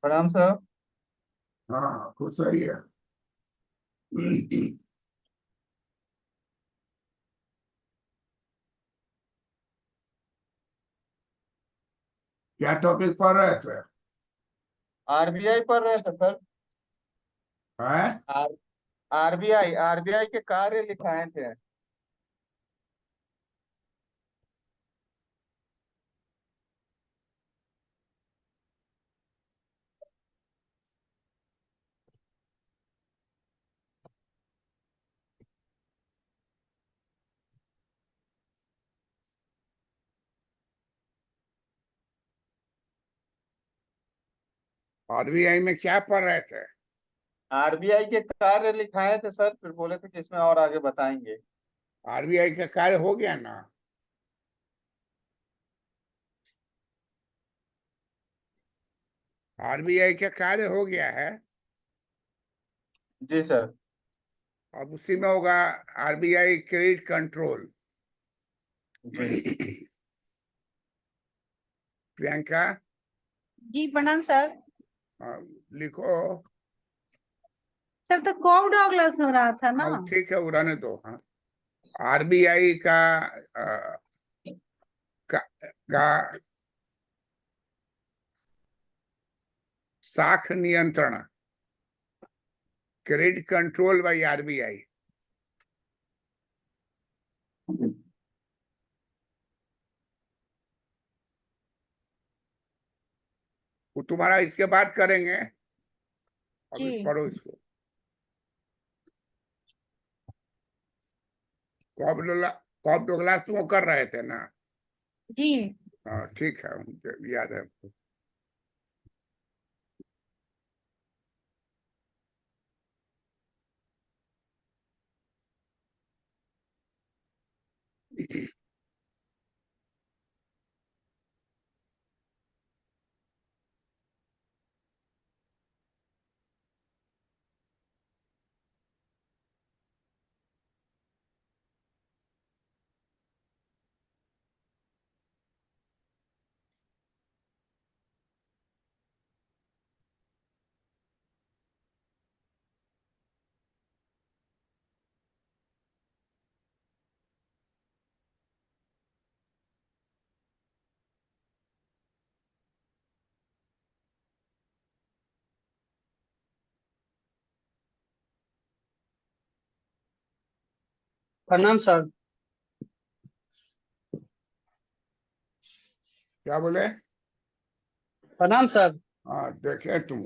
प्रणाम सर। हाँ खुद सही है। क्या टॉपिक पढ़ रहे थे? आरबीआई पढ़ रहे थे सर। हैं? आर आरबीआई आरबीआई के कार्य लिखाए थे। आरबीआई में क्या पढ़ रहे थे? आरबीआई के कार्य लिखाए थे सर, फिर बोले थे कि इसमें और आगे बताएंगे। आरबीआई का कार्य हो गया ना? आरबीआई का कार्य हो गया है। जी सर। अब उसी में होगा आरबीआई क्रेडिट कंट्रोल। जी। प्रियंका, जी प्रणाम सर। लिखो। सर तो कॉक डॉगलर्स हो रहा था ना। हाँ ठीक है, वो रहने दो। हाँ, आरबीआई का, का साख नियंत्रण, क्रेडिट कंट्रोल बाई आरबीआई। वो तुम्हारा इसके बाद करेंगे। अभी जी पढ़ो इसको। कॉप डोला कॉप डोगलास तुम वो कर रहे थे ना? जी। हाँ ठीक है, मुझे याद है। प्रणाम सर। क्या बोले? प्रणाम सर। हाँ देखे तुम।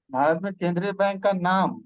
भारत में केंद्रीय बैंक का नाम।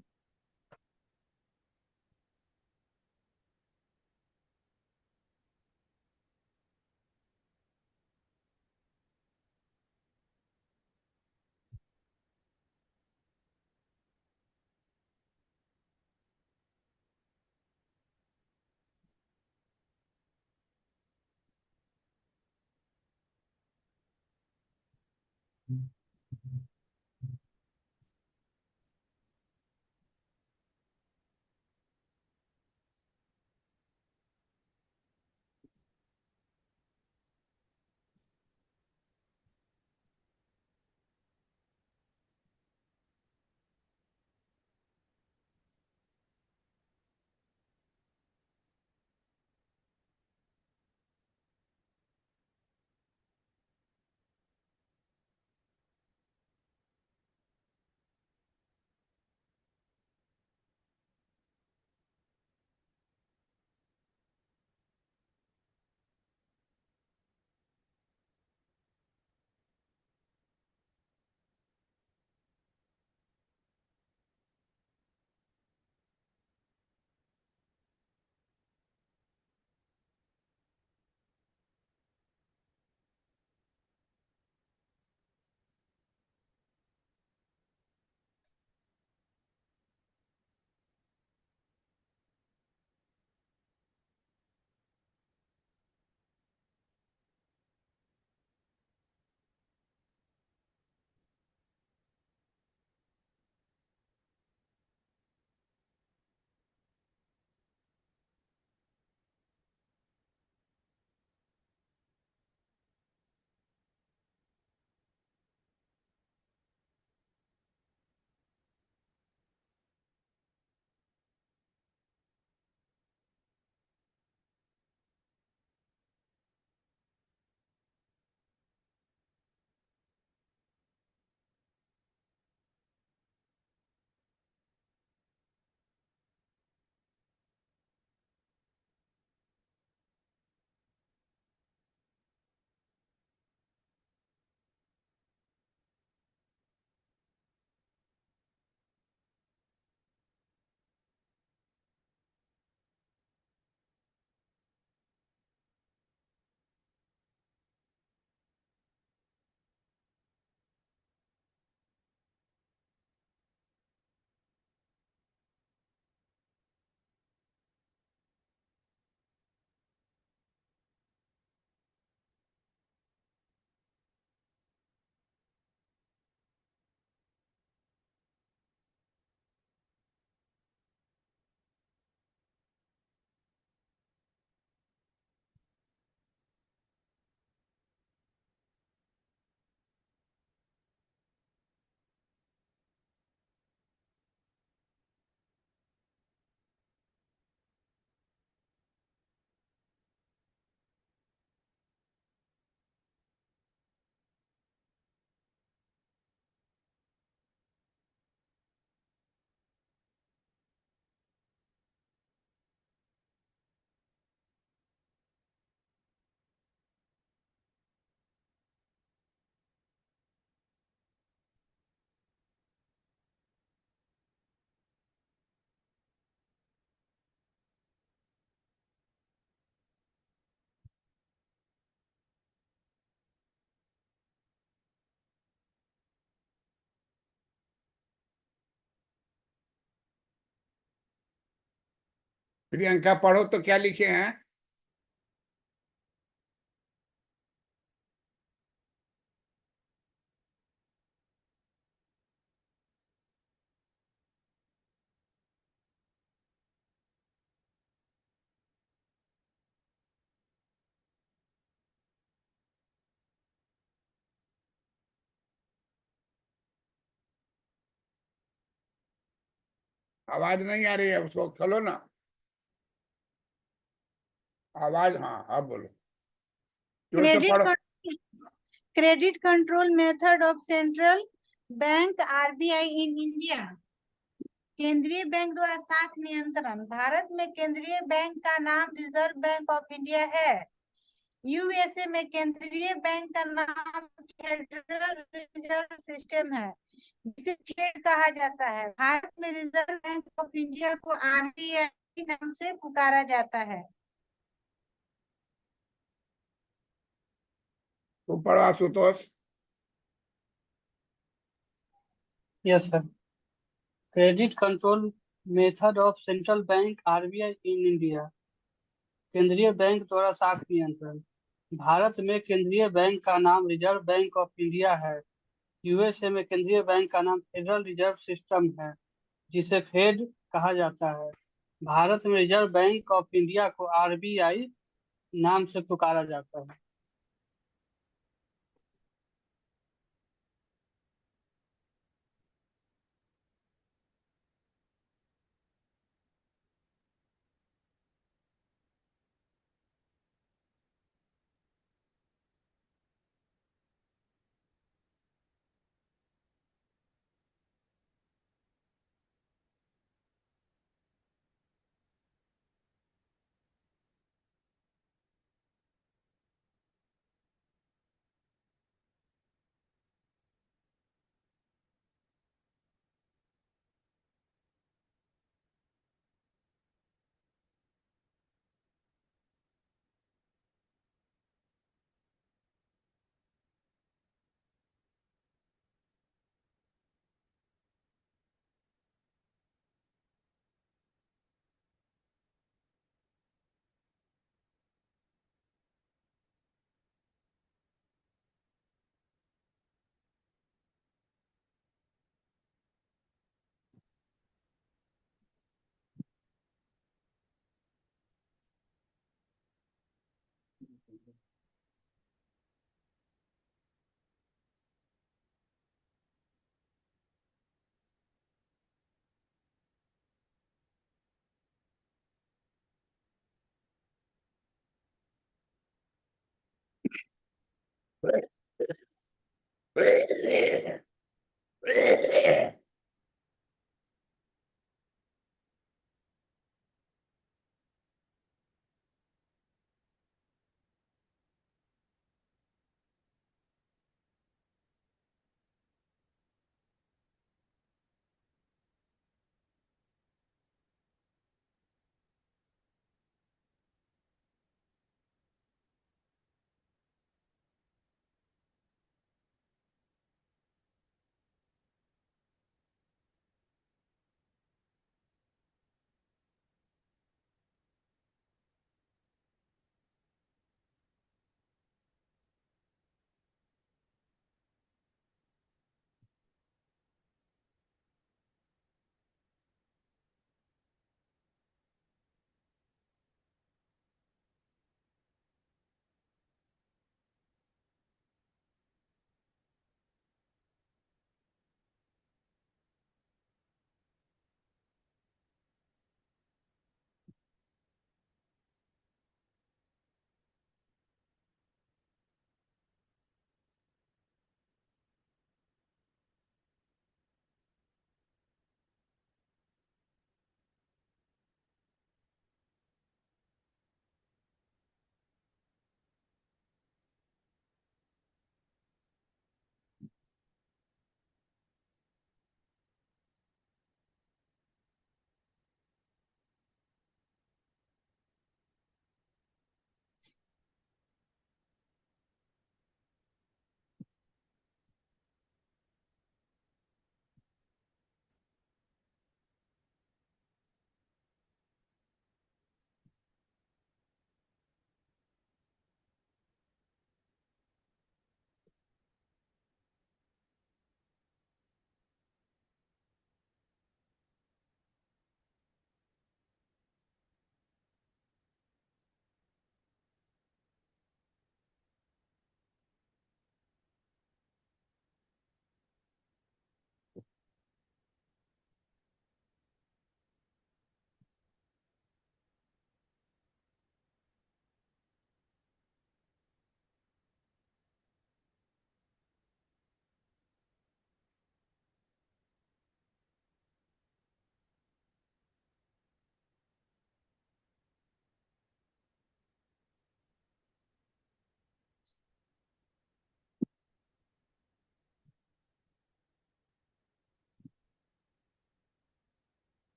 प्रियंका पढ़ो तो क्या लिखे हैं। आवाज नहीं आ रही है, उसको खोलो ना आवाज। हाँ अब बोलो, जोर से क्रेडिट पढ़ो। Credit control method of central bank RBI in India. केंद्रीय बैंक द्वारा साख नियंत्रण। भारत में केंद्रीय बैंक का नाम रिजर्व बैंक ऑफ इंडिया है। यूएसए में केंद्रीय बैंक का नाम फेडरल रिजर्व सिस्टम है। जिसे फेड कहा जाता है। भारत में रिजर्व बैंक ऑफ इंडिया को आरबीआई नाम से पुकारा जाता है। तो पढ़ो Ashutosh. Yes sir. Credit control method of central bank RBI in India. केंद्रीय बैंक द्वारा साख नियंत्रण। भारत में केंद्रीय बैंक का नाम रिजर्व बैंक ऑफ इंडिया है। यूएसए में केंद्रीय बैंक का नाम फेडरल रिजर्व सिस्टम है, जिसे फेड कहा जाता है। भारत में रिजर्व बैंक ऑफ इंडिया को आरबीआई नाम से पुकारा जाता है।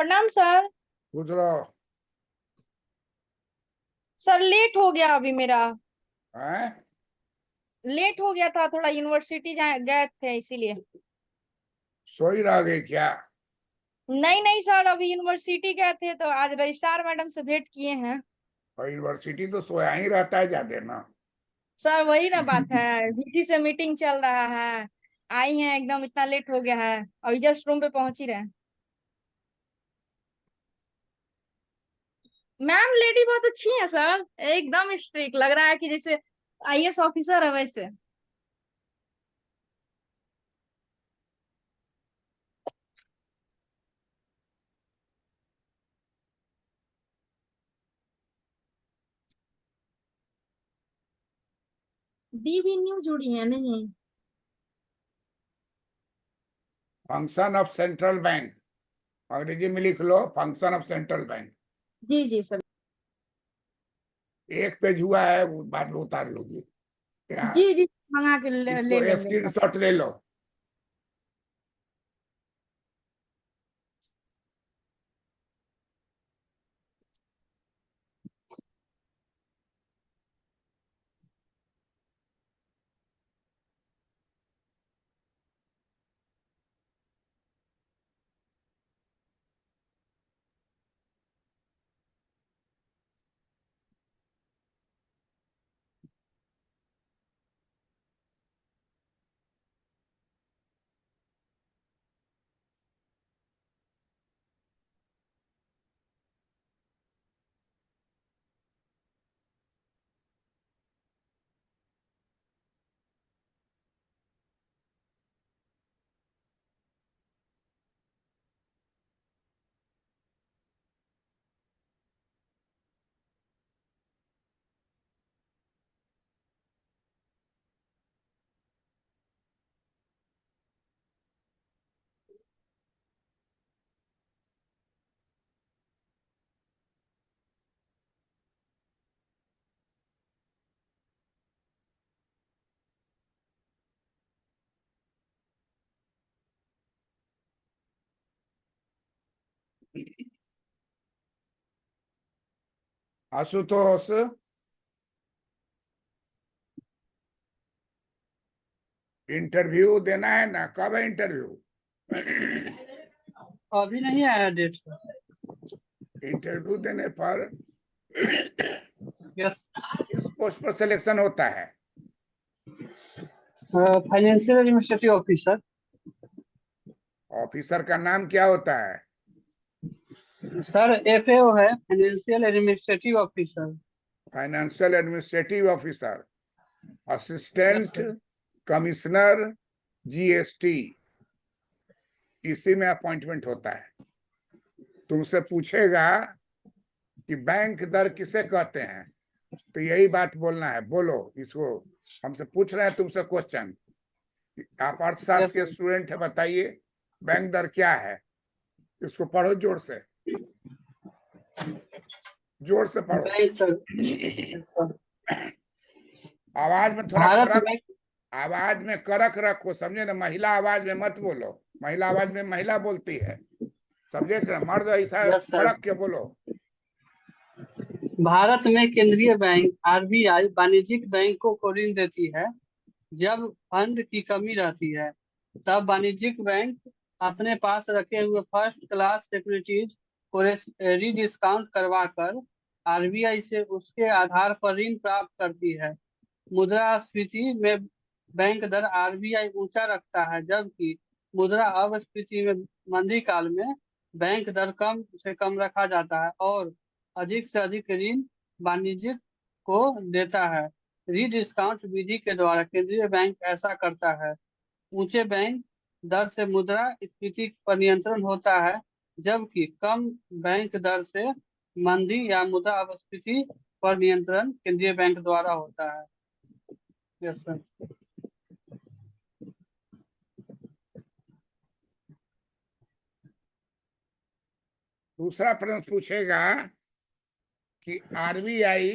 प्रणाम सर। पूछ लो। सर लेट हो गया अभी मेरा। हैं? लेट हो गया था, थोड़ा यूनिवर्सिटी गए थे इसीलिए। सोई रह गई क्या? नहीं नहीं सर, अभी यूनिवर्सिटी गए थे तो आज रजिस्ट्रार मैडम से भेंट किए हैं। और यूनिवर्सिटी तो सोया ही रहता है ज्यादा ना। सर वही ना बात है, वीसी से मीटिंग चल रहा है। आई हैं एकदम, इतना लेट हो गया है, अभी जस्ट रूम पे पहुंच ही रहे हैं। मैम लेडी बहुत अच्छी है सर, एकदम स्ट्रिक्ट लग रहा है कि जैसे आईएएस ऑफिसर है वैसे। डीबी न्यू जुड़ी है नहीं? फंक्शन ऑफ सेंट्रल बैंक, अंग्रेजी में लिख लो, फंक्शन ऑफ सेंट्रल बैंक। जी जी सर। एक पेज हुआ है, वो बाद में उतार लोगी। यहाँ जी जी, मंगा के ले इसको लेंगे स्क्रीन सर। शॉट ले लो। आशुतोष, इंटरव्यू देना है ना? कब है इंटरव्यू? अभी नहीं आया डेट सर। इंटरव्यू देने पर यस। किस पोस्ट पर सिलेक्शन होता है? Financial administrative officer. ऑफिसर का नाम क्या होता है? सर एफएओ है, financial administrative officer. Financial administrative officer, yes assistant sir. Commissioner, GST, इसी में अपॉइंटमेंट होता है। तुमसे पूछेगा कि बैंक दर किसे कहते हैं, तो यही बात बोलना है। बोलो इसको। हमसे पूछ रहे हैं तुमसे क्वेश्चन, आप अर्थशास्त्र यस के सर। स्टूडेंट है, बताइए बैंक दर क्या है? इसको पढ़ो जोर से, जोर से पढ़ो। Bank sir. Yes sir. आवाज में थोड़ा भारत कड़क, में। आवाज में कड़क रखो, समझे ना? महिला आवाज में मत बोलो, महिला आवाज में महिला बोलती है, समझे ना? मर्द ऐसा यस सर। कड़क के बोलो। भारत में केंद्रीय बैंक आरबीआई वाणिज्यिक बैंकों को ऋण देती है। जब फंड की कमी रहती है तब वाणिज्यिक बैंक अपने पास रखे हुए फर्स्ट क्लास सिक्योरिटीज को रीडिस्काउंट करवा कर आरबीआई से उसके आधार पर ऋण प्राप्त करती है। मुद्रास्फीति में बैंक दर आरबीआई ऊंचा रखता है, जबकि मुद्रा अपस्फीति में मंदी काल में बैंक दर कम से कम रखा जाता है और अधिक से अधिक ऋण वाणिज्यिक को देता है। रीडिस्काउंट विधि के द्वारा केंद्रीय बैंक ऐसा करता है। ऊंचे बैंक दर से मुद्रा स्फीति पर नियंत्रण होता है, जबकि कम बैंक दर से मंदी या मुद्रा अपस्फीति पर नियंत्रण केंद्रीय बैंक द्वारा होता है। Yes sir. दूसरा प्रश्न पूछेगा कि आरबीआई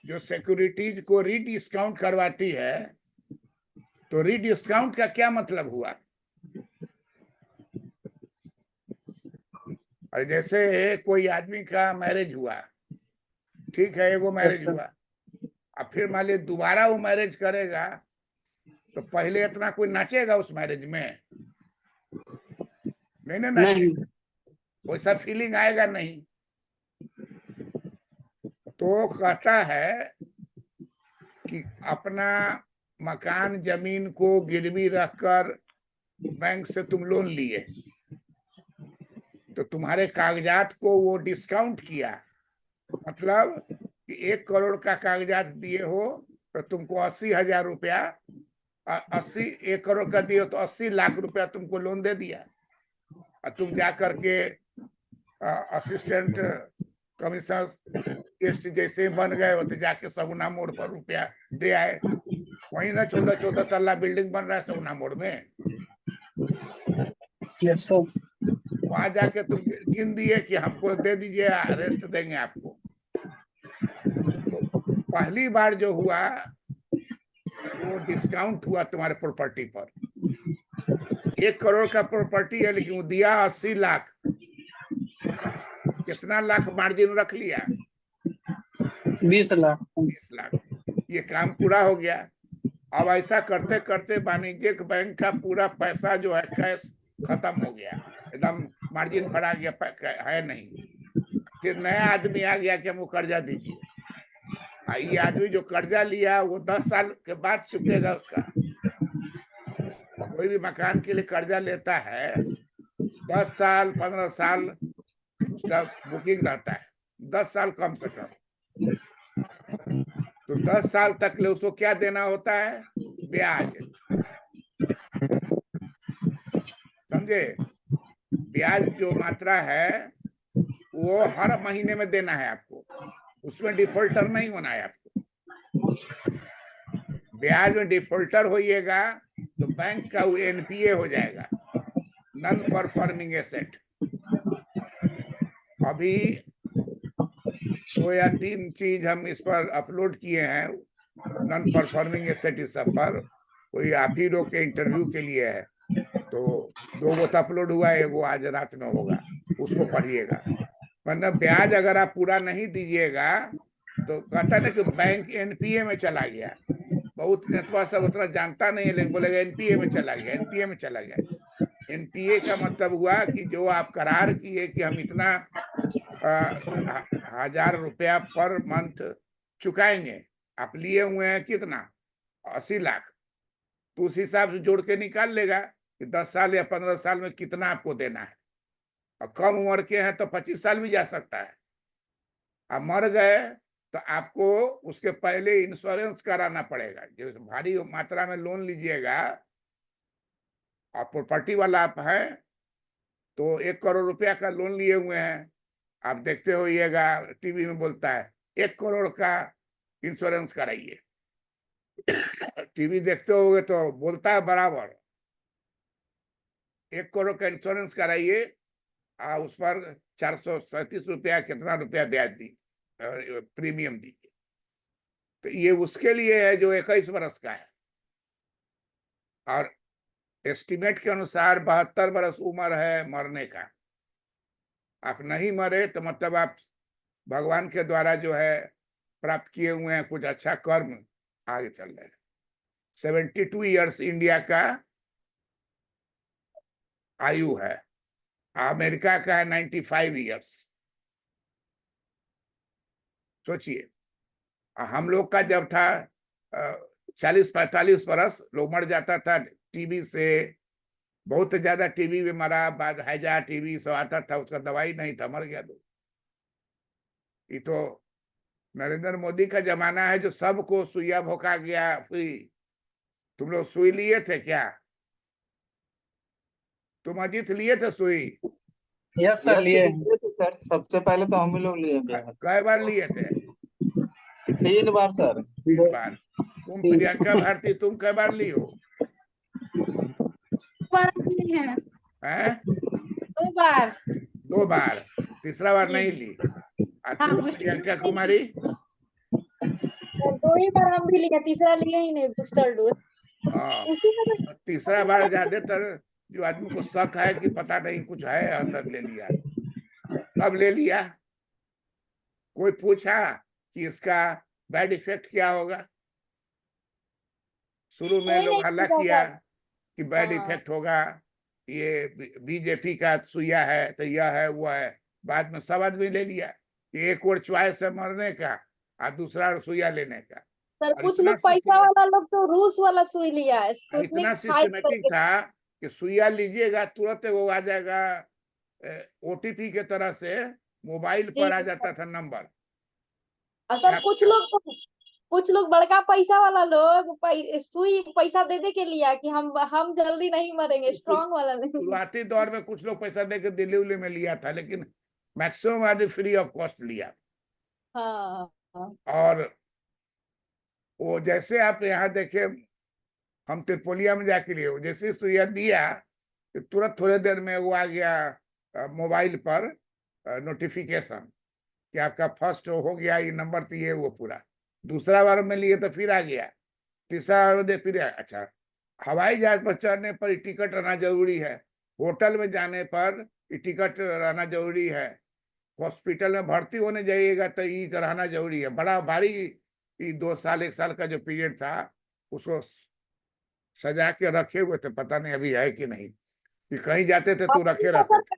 जो सिक्योरिटीज को रीडिस्काउंट करवाती है, तो रीडिस्काउंट का क्या मतलब हुआ? और जैसे कोई आदमी का मैरिज हुआ, ठीक है, एगो मैरिज sir. हुआ, अब फिर मान लीजिए दोबारा वो मैरिज करेगा, तो पहले इतना कोई नाचेगा उस मैरिज में? नहीं ना नाचेगा, नहीं वैसा फीलिंग आएगा नहीं। तो कहता है कि अपना मकान जमीन को गिरवी रखकर बैंक से तुम लोन लिए, तो तुम्हारे कागजात को वो डिस्काउंट किया, मतलब कि 1 करोड़ का कागजात दिए हो तो तुमको 80,000 रुपया, 1 करोड़ का दिए हो तो 80 लाख रुपया तुमको लोन दे दिया, और तुम जा करके असिस्टेंट कमिश्नर जैसे बन गए हो, तो जाके सगुना मोड़ पर रुपया दे आए। वही ना 14 तल्ला बिल्डिंग बन रहा है सगुना मोड़ में, yes sir. वहां जाके तुम गिन दिए कि हमको दे दीजिए, अरेस्ट देंगे आपको। तो पहली बार जो हुआ वो डिस्काउंट हुआ तुम्हारे प्रॉपर्टी पर। 1 करोड़ का प्रॉपर्टी है, लेकिन वो दिया 80 लाख। कितना लाख मार्जिन रख लिया? 20 लाख। 20 लाख। ये काम पूरा हो गया। अब ऐसा करते करते वाणिज्यिक बैंक का पूरा पैसा जो है कैश खत्म हो गया, एकदम मार्जिन बढ़ा गया, है नहीं। फिर नया आदमी आ गया कि हमको कर्जा दीजिए। ये आदमी जो कर्जा लिया वो 10 साल के बाद चुकेगा उसका। कोई भी मकान के लिए कर्जा लेता है 10 साल 15 साल उसका बुकिंग रहता है, 10 साल कम से कम। तो 10 साल तक ले उसको क्या देना होता है? ब्याज। समझे? ब्याज जो मात्रा है वो हर महीने में देना है आपको, उसमें डिफॉल्टर नहीं होना है आपको। ब्याज में डिफॉल्टर होइएगा तो बैंक का वो एनपीए हो जाएगा, नॉन परफॉर्मिंग एसेट। अभी 2 या 3 चीज हम इस पर अपलोड किए हैं, नॉन परफॉर्मिंग एसेट इस सब पर। कोई आप ही लोग के इंटरव्यू के लिए है, तो 2 गो तो अपलोड हुआ है, वो आज रात में होगा, उसको पढ़िएगा। मतलब ब्याज अगर आप पूरा नहीं दीजिएगा तो कहता है ना कि बैंक एनपीए में चला गया। बहुत नेतवा सब उतना जानता नहीं है, लेकिन बोलेगा एनपीए में चला गया, एनपीए में चला गया। एनपीए का मतलब हुआ कि जो आप करार किए कि हम इतना 1000 रुपया पर मंथ चुकाएंगे, आप लिए हुए हैं कितना? 80 लाख। तो उस हिसाब से जोड़ के निकाल लेगा कि 10 साल या 15 साल में कितना आपको देना है। और कम उम्र के हैं तो 25 साल भी जा सकता है। आप मर गए तो आपको उसके पहले इंश्योरेंस कराना पड़ेगा। जो भारी मात्रा में लोन लीजिएगा और प्रॉपर्टी वाला आप हैं तो 1 करोड़ रुपया का लोन लिए हुए हैं, आप देखते होइएगा टीवी में बोलता है 1 करोड़ का इंश्योरेंस कराइए। टीवी देखते होगे तो बोलता है बराबर 1 करोड़ का इंश्योरेंस कराइए, उस पर 437 रुपया कितना रुपया ब्याज दी प्रीमियम दीजिए। तो ये उसके लिए है जो 21 वर्ष का है, और एस्टिमेट के अनुसार 72 वर्ष उम्र है मरने का। आप नहीं मरे तो मतलब आप भगवान के द्वारा जो है प्राप्त किए हुए हैं कुछ अच्छा कर्म, आगे चल रहे हैं। 72 ईयर्स इंडिया का आयु है, अमेरिका का है 95 ईयर्स। सोचिए, हम लोग का जब था 40-45 वर्ष लोग मर जाता था टीबी से। बहुत ज्यादा टीबी में मरा, बाद हैजा टीबी सब आता था, उसका दवाई नहीं था, मर गया लोग। ये तो नरेंद्र मोदी का जमाना है जो सबको सुइया भोंका गया फ्री। तुम लोग सुई लिए थे क्या? तुम अजीत लिए थे सुई? यस सर, लिए सर सबसे पहले तो हम ही लोग लिए थे। कई बार लिए थे? 3 बार सर। 3 बार। तुम प्रियंका भारती, तुम कई बार ली हो? 2 बार लिए हैं। हैं? 2 बार। 2 बार, तीसरा बार नहीं ली। हाँ, तुम प्रियंका कुमारी? तो 2 ही बार हम भी लिए, तीसरा लिए ही नहीं बूस्टर डोज। हाँ, उसी में तो तीसरा बार ज्यादातर जो आदमी को शक है कि पता नहीं कुछ है अंदर ले लिया। कब ले लिया? कोई पूछा कि इसका बैड इफेक्ट क्या होगा? शुरू में कोई लोग नहीं हल्ला पूछा किया सर। कि बैड हाँ इफेक्ट होगा, ये बीजेपी का सुइया है तो यह है वो है। बाद में सब आदमी ले लिया कि एक और च्वाइस है मरने का और दूसरा सुइया लेने का। सर, और कुछ लोग पैसा वाला लोग तो रूस वाला सुई लिया है, इतना स्पुतनिक 5 सिस्टमेटिक करके। था कि सुइया लीजिएगा तुरंत वो आ जाएगा, ओटीपी के तरह से मोबाइल जी पर आ जी जाता सर। था नंबर। और सर कुछ लोग बड़का पैसा वाला लोग सुई पैसा दे दे के लिया कि हम जल्दी नहीं मरेंगे, स्ट्रांग वाला नहीं। शुरुआती दौर में कुछ लोग पैसा देकर दिल्ली उल्ली में लिया था, लेकिन मैक्सिमम आदमी फ्री ऑफ कॉस्ट लिया। हाँ हाँ। और वो जैसे आप यहाँ देखे, हम त्रिपोलिया में जाके लिए, जैसे सुइया दिया कि तुरंत थोड़े देर में वो आ गया मोबाइल पर नोटिफिकेशन कि आपका फर्स्ट हो गया, ये नंबर तो ये वो पूरा। दूसरा बार में लिए तो फिर आ गया, तीसरा बार में फिर अच्छा। हवाई जहाज पर चढ़ने पर टिकट रहना जरूरी है, होटल में जाने पर टिकट रहना जरूरी है, हॉस्पिटल में भर्ती होने जाइएगा तो ये रहना जरूरी है। बड़ा भारी ये 2 साल 1 साल का जो पीरियड था उसको सजा के रखे हुए थे, पता नहीं अभी है कि नहीं, कि कहीं जाते थे तो रखे रहते थे।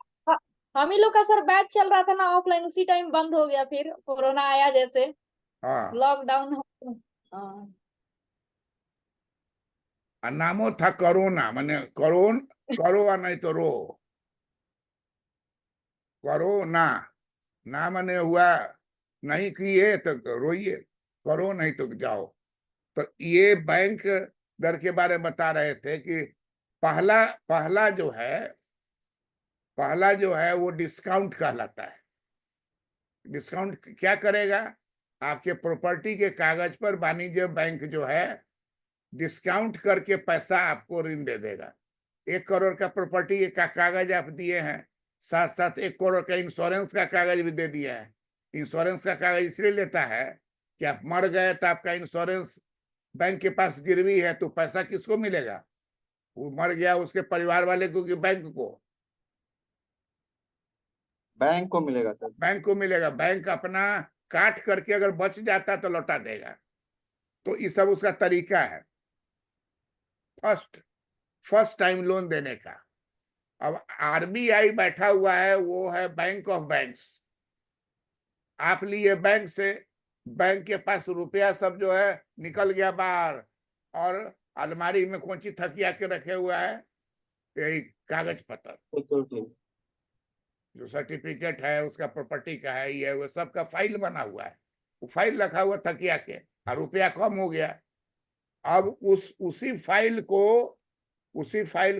हम ही लोग का सर बैच चल रहा था ना ऑफलाइन, उसी टाइम बंद हो गया, फिर कोरोना आया जैसे हाँ, लॉकडाउन। हाँ और नामो था कोरोना, माने करोन, करो और नहीं तो रो, करो ना, ना माने हुआ नहीं किए तो रोइए, करो नहीं तो जाओ। तो ये बैंक दर के बारे में बता रहे थे कि पहला पहला जो है वो डिस्काउंट कहलाता है। डिस्काउंट क्या करेगा? आपके प्रॉपर्टी के कागज पर वाणिज्य बैंक जो है डिस्काउंट करके पैसा आपको ऋण दे देगा। 1 करोड़ का प्रॉपर्टी का कागज आप दिए हैं, साथ साथ 1 करोड़ का इंश्योरेंस का कागज भी दे दिया है। इंश्योरेंस का कागज इसलिए लेता है कि आप मर गए तो आपका इंश्योरेंस बैंक के पास गिरवी है, तो पैसा किसको मिलेगा? वो मर गया उसके परिवार वाले को कि बैंक को? बैंक को मिलेगा सर। बैंक को मिलेगा। बैंक अपना काट करके अगर बच जाता तो लौटा देगा। तो ये सब उसका तरीका है फर्स्ट टाइम लोन देने का। अब आरबीआई बैठा हुआ है, वो है बैंक ऑफ बैंक्स। आप लिए बैंक से, बैंक के पास रुपया सब जो है निकल गया बाहर, और अलमारी में कौन सी थकिया के रखे हुआ है? यही कागज पत्र, सिक्योरिटी। जो सर्टिफिकेट है उसका, प्रॉपर्टी का है, ये वो सब का फाइल बना हुआ है। वो फाइल रखा हुआ थकिया के, और रुपया कम हो गया। अब उसी फाइल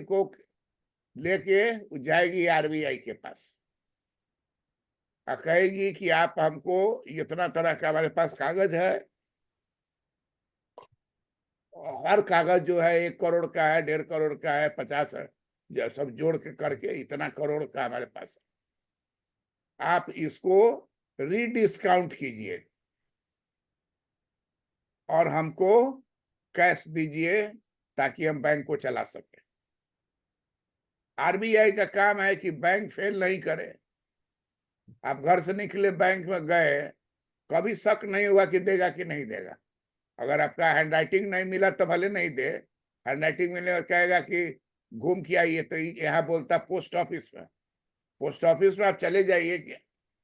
को लेके जाएगी आरबीआई के पास और कहेगी कि आप हमको इतना तरह का हमारे पास कागज है, हर कागज जो है 1 करोड़ का है, 1.5 करोड़ का है, 50 है, सब जोड़ के करके इतना करोड़ का हमारे पास है, आप इसको रीडिस्काउंट कीजिए और हमको कैश दीजिए ताकि हम बैंक को चला सके। आरबीआई का काम है कि बैंक फेल नहीं करे। आप घर से निकले बैंक में गए, कभी शक नहीं हुआ कि देगा कि नहीं देगा। अगर आपका हैंडराइटिंग नहीं मिला तो भले नहीं दे, हैंडराइटिंग मिले और कहेगा कि घूम के आइए, तो यहाँ बोलता पोस्ट ऑफिस में आप चले जाइए, कि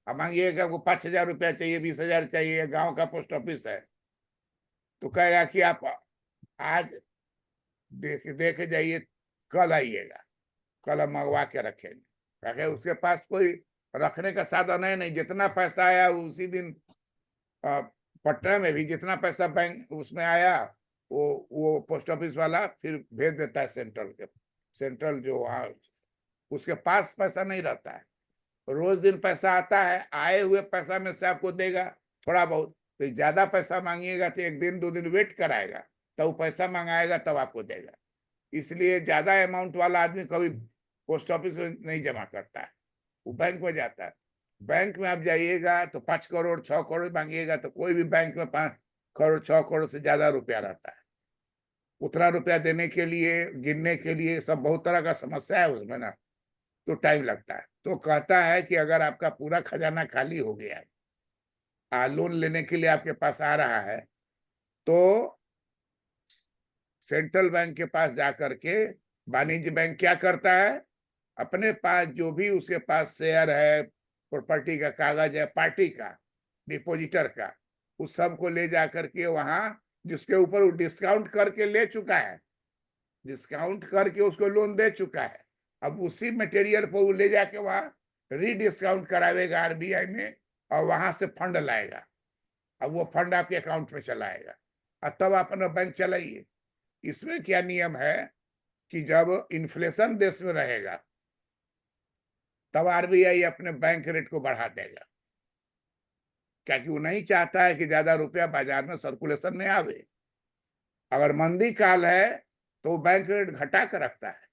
अब मांगिएगा आपको 5,000 रुपया चाहिए, 20,000 चाहिए, गांव का पोस्ट ऑफिस है, तो कहेगा कि आप आज देख जाइए, कल आइएगा, कल हम मंगवा के रखेंगे। क्योंकि उसके पास कोई रखने का साधन है नहीं। जितना पैसा आया उसी दिन, पटना में भी जितना पैसा बैंक उसमें आया वो पोस्ट ऑफिस वाला फिर भेज देता है सेंट्रल जो उसके पास पैसा नहीं रहता है। रोज दिन पैसा आता है, आए हुए पैसा में से आपको देगा थोड़ा बहुत। तो ज्यादा पैसा मांगिएगा तो 1 दिन 2 दिन वेट कराएगा, तब वो पैसा मंगाएगा तब आपको देगा। इसलिए ज्यादा अमाउंट वाला आदमी कभी पोस्ट ऑफिस में नहीं जमा करता है, वो बैंक में जाता है। बैंक में आप जाइएगा तो 5 करोड़ 6 करोड़ मांगिएगा, तो कोई भी बैंक में 5 करोड़ 6 करोड़ से ज्यादा रुपया रहता है। उतना रुपया देने के लिए, गिनने के लिए सब बहुत तरह का समस्या है उसमें ना। तो टाइम लगता है। तो कहता है कि अगर आपका पूरा खजाना खाली हो गया, लोन लेने के लिए आपके पास आ रहा है, तो सेंट्रल बैंक के पास जाकर के वाणिज्य बैंक क्या करता है, अपने पास जो भी उसके पास शेयर है, प्रॉपर्टी का कागज है, पार्टी का, डिपॉजिटर का, उस सब को ले जाकर के वहां, जिसके ऊपर वो डिस्काउंट करके ले चुका है, डिस्काउंट करके उसको लोन दे चुका है, अब उसी मटेरियल पर वो ले जाके वहां रीडिस्काउंट करावेगा आरबीआई में, और वहां से फंड लाएगा। अब वो फंड आपके अकाउंट में चला आएगा और तब आप अपना बैंक चलाइए। इसमें क्या नियम है कि जब इन्फ्लेशन देश में रहेगा तब आरबीआई अपने बैंक रेट को बढ़ा देगा, क्योंकि वो नहीं चाहता है कि ज्यादा रुपया बाजार में सर्कुलेशन में आवे। अगर मंदी काल है तो वो बैंक रेट घटा कर रखता है।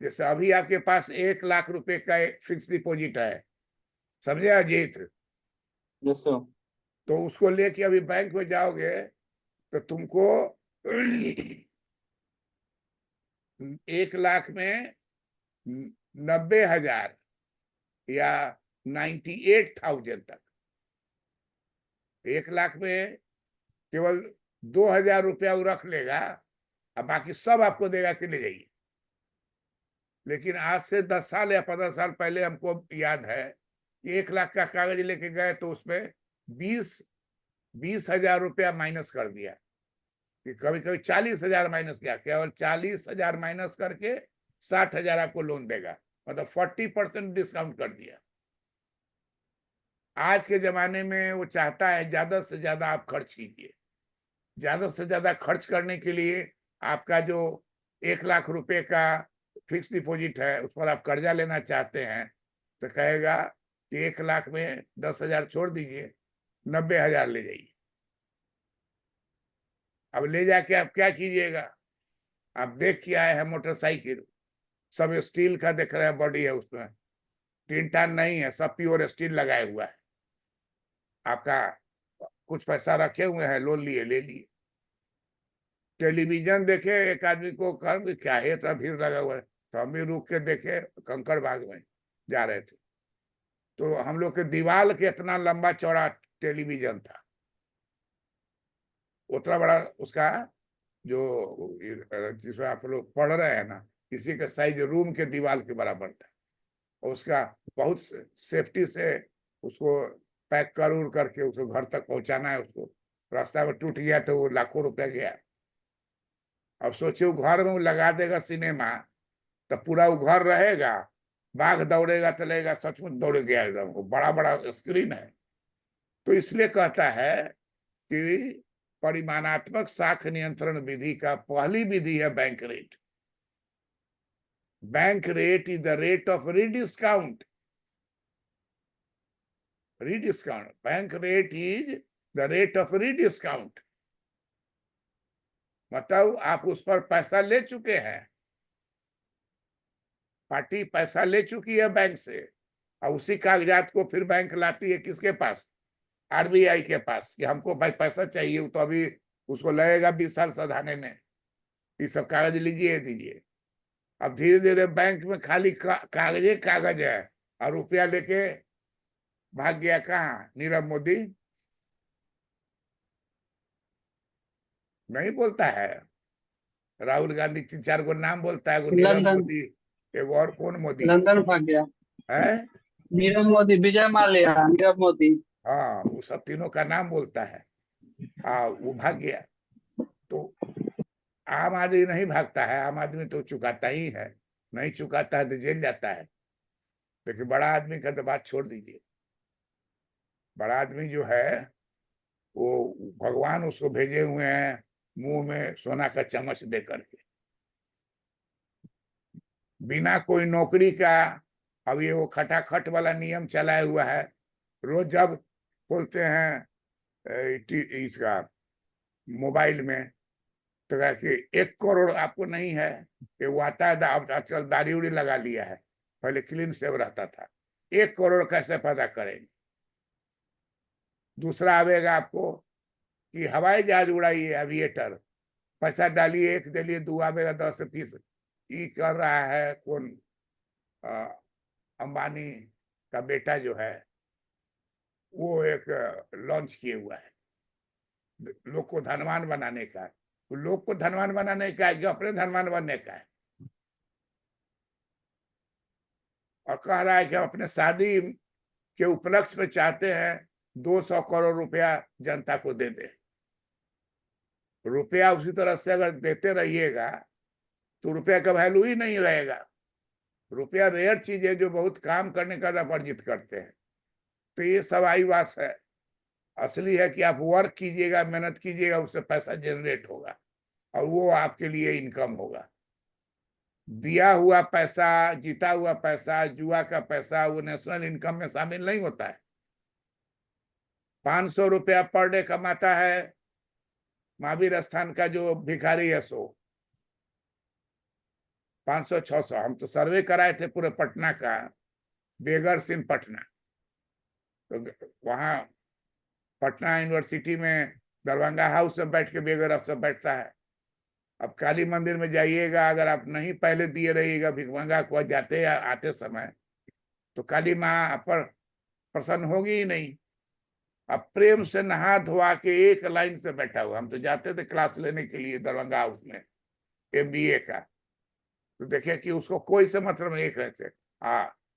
जैसे अभी आपके पास 1 लाख रुपए का एक फिक्स डिपॉजिट है, समझे अजीत, यस सर। तो उसको लेके अभी बैंक में जाओगे तो तुमको 1 लाख में 90,000 या 98,000 तक, 1 लाख में केवल 2,000 रुपया वो रख लेगा और बाकी सब आपको देगा कि ले जाइए। लेकिन आज से 10 साल या 15 साल पहले हमको याद है कि 1 लाख का कागज लेके गए तो उसमें 20,000 रुपया माइनस कर दिया, कि कभी कभी 40,000 माइनस किया, केवल 40,000 माइनस करके 60,000 आपको लोन देगा, मतलब 40% डिस्काउंट कर दिया। आज के जमाने में वो चाहता है ज्यादा से ज्यादा आप खर्च कीजिए। ज्यादा से ज्यादा खर्च करने के लिए आपका जो 1 लाख रुपए का फिक्स डिपॉजिट है उस पर आप कर्जा लेना चाहते हैं तो कहेगा कि 1 लाख में 10,000 छोड़ दीजिए, 90,000 ले जाइए। अब ले जाके आप क्या कीजिएगा, आप देख के आए हैं मोटरसाइकिल, सब स्टील का दिख रहा है, बॉडी है उसमें, टिन टान नहीं है, सब प्योर स्टील लगाए हुआ है। आपका कुछ पैसा रखे हुए हैं, लोन लिए, ले लिए। टेलीविजन देखे, एक आदमी को कर क्या है, तो भीड़ लगा हुआ है, तो हम भी रुक के देखे, कंकड़ बाग में जा रहे थे, तो हम लोग के दीवार के इतना लंबा चौड़ा टेलीविजन था, उतना बड़ा उसका जो जिसमें आप लोग पढ़ रहे हैं ना, इसी का साइज रूम के दीवार के बराबर था। और उसका बहुत सेफ्टी से उसको पैक कर उड़ करके उसको घर तक पहुंचाना है। उसको रास्ता में टूट गया तो वो लाखों रुपया गया। अब सोचिए घर में वो लगा देगा सिनेमा तो पूरा वो घर रहेगा, बाघ दौड़ेगा तो लगेगा सचमुच दौड़ गया एकदम, वो बड़ा बड़ा स्क्रीन है। तो इसलिए कहता है कि परिमाणात्मक साख नियंत्रण विधि का पहली विधि है bank rate. Bank rate is the rate of rediscount. Rediscount, bank rate is the rate of rediscount, मतलब आप उस पर पैसा ले चुके हैं, पार्टी पैसा ले चुकी है बैंक से, और उसी कागजात को फिर बैंक लाती है किसके पास, आरबीआई के पास, कि हमको भाई पैसा चाहिए, तो अभी उसको लगेगा 20 साल सधाने में, ये सब कागज लीजिए दीजिए। अब धीरे धीरे बैंक में खाली कागजे कागज है, और रुपया लेके भाग गया कहाँ, नीरव मोदी नहीं बोलता है, राहुल गांधी 3-4 को नाम बोलता है, नीरव लंदन, मोदी, एक और कौन मोदी लंदन भाग गया है, नीरव मोदी, विजय माल्या, नीरव मोदी। हाँ वो सब तीनों का नाम बोलता है। वो भाग गया। तो आम आदमी नहीं भागता है, आम आदमी तो चुकाता ही है, नहीं चुकाता है तो जेल जाता है। लेकिन बड़ा आदमी का तो बात छोड़ दीजिए, बड़ा आदमी जो है वो भगवान उसको भेजे हुए हैं मुंह में सोना का चम्मच दे करके, बिना कोई नौकरी का। अब ये वो खटाखट वाला नियम चलाया हुआ है, रोज जब खोलते हैं इसका मोबाइल में तो कहा कि 1 करोड़ आपको नहीं है, ये वो आता है, आजकल दाढ़ी उड़ी लगा लिया है, पहले क्लीन सेव रहता था, 1 करोड़ कैसे पैदा करेंगे। दूसरा आवेगा आपको कि हवाई जहाज उड़ाइए, एविएटर, पैसा डालिए, 1 डालिए 2 आवेगा 10 फीस। ये कर रहा है कौन, अंबानी का बेटा जो है वो एक लॉन्च किए हुआ है लोग को धनवान बनाने का। तो लोग को धनवान बनाने का है कि अपने धनवान बनने का है? और कह रहा है कि हम अपने शादी के उपलक्ष्य में चाहते हैं 200 करोड़ रुपया जनता को दे दे। रुपया उसी तरह से अगर देते रहिएगा तो रुपया का वैल्यू ही नहीं रहेगा। रुपया रेयर चीज है जो बहुत काम करने का अर्जित करते हैं। तो ये सब आईवास है। असली है कि आप वर्क कीजिएगा, मेहनत कीजिएगा, उससे पैसा जनरेट होगा और वो आपके लिए इनकम होगा। दिया हुआ पैसा, जीता हुआ पैसा, जुआ का पैसा वो नेशनल इनकम में शामिल नहीं होता है। 500 रुपया पर डे कमाता है महावीर स्थान का जो भिखारी है, सो 500-600। हम तो सर्वे कराए थे पूरे पटना का, बेगर्स इन पटना। तो वहां पटना यूनिवर्सिटी में दरभंगा हाउस में बैठ के बेगर अफसर बैठता है। अब काली मंदिर में जाइएगा, अगर आप नहीं पहले दिए रहिएगा भिखमंगा को जाते या आते समय, तो काली माँ आप पर प्रसन्न होगी ही नहीं। अब प्रेम से नहा धोआ के एक लाइन से बैठा हुआ। हम तो जाते थे क्लास लेने के लिए दरभंगा हाउस में MBA का, तो देखे कि उसको कोई से मतलब नहीं रहते।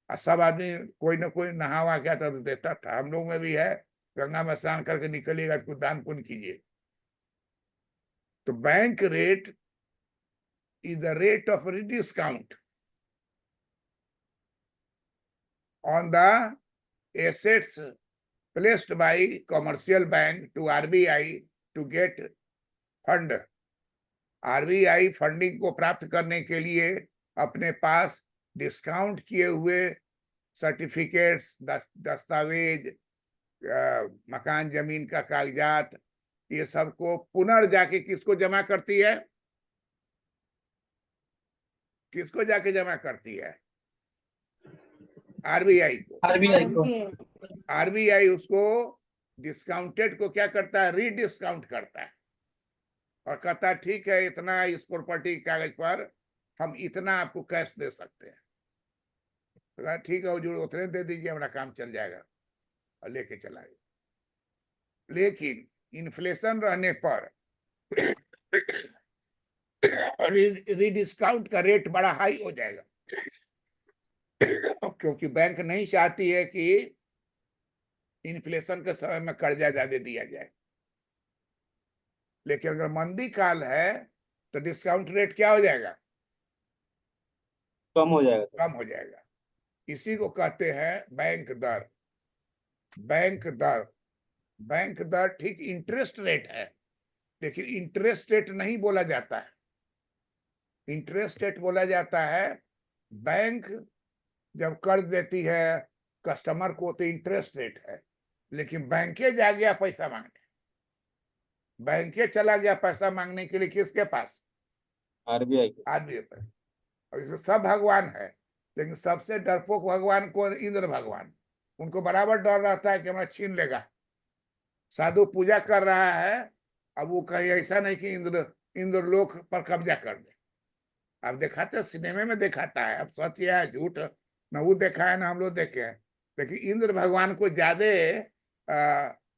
सब आदमी कोई ना कोई नहावा क्या था तो देता था। हम लोग में भी है, गंगा में स्नान करके निकलिएगा तो दान पुण्य कीजिए। तो bank rate is the rate of rediscount on the assets placed by commercial bank to RBI to get fund। RBI funding को प्राप्त करने के लिए अपने पास डिस्काउंट किए हुए सर्टिफिकेट्स, दस्तावेज, मकान जमीन का कागजात, ये सब को पुनः जाके किसको जमा करती है? किसको जाके जमा करती है? RBI को। RBI को। RBI उसको डिस्काउंटेड को क्या करता है? रीडिस्काउंट करता है और कहता है ठीक है, इतना इस प्रॉपर्टी कागज पर हम इतना आपको कैश दे सकते हैं। तो ठीक है, जो उतने दे दीजिए, हमारा काम चल जाएगा, और लेके चला गया। लेकिन इन्फ्लेशन रहने पर रीडिस्काउंट का रेट बड़ा हाई हो जाएगा, क्योंकि बैंक नहीं चाहती है कि इन्फ्लेशन के समय में कर्जा ज्यादा दिया जाए। लेकिन अगर मंदी काल है तो डिस्काउंट रेट क्या हो जाएगा? कम हो जाएगा। कम हो जाएगा। इसी को कहते हैं बैंक दर। बैंक दर, बैंक दर ठीक इंटरेस्ट रेट है, लेकिन इंटरेस्ट रेट नहीं बोला जाता है। इंटरेस्ट रेट बोला जाता है बैंक जब कर्ज देती है कस्टमर को, तो इंटरेस्ट रेट है। लेकिन बैंके जा गया पैसा मांगने, बैंके चला गया पैसा मांगने के लिए किसके पास? RBI पर। और इसमें सब भगवान है, लेकिन सबसे डरपोक भगवान कौन? इंद्र भगवान। उनको बराबर डर रहता है कि हमारा छीन लेगा। साधु पूजा कर रहा है, अब वो कहीं ऐसा नहीं कि इंद्र लोक पर कब्जा कर दे। अब दिखाते सिनेमा में दिखाता है, अब सच है झूठ न वो देखा है ना हम लोग देखे हैं। लेकिन इंद्र भगवान को ज्यादा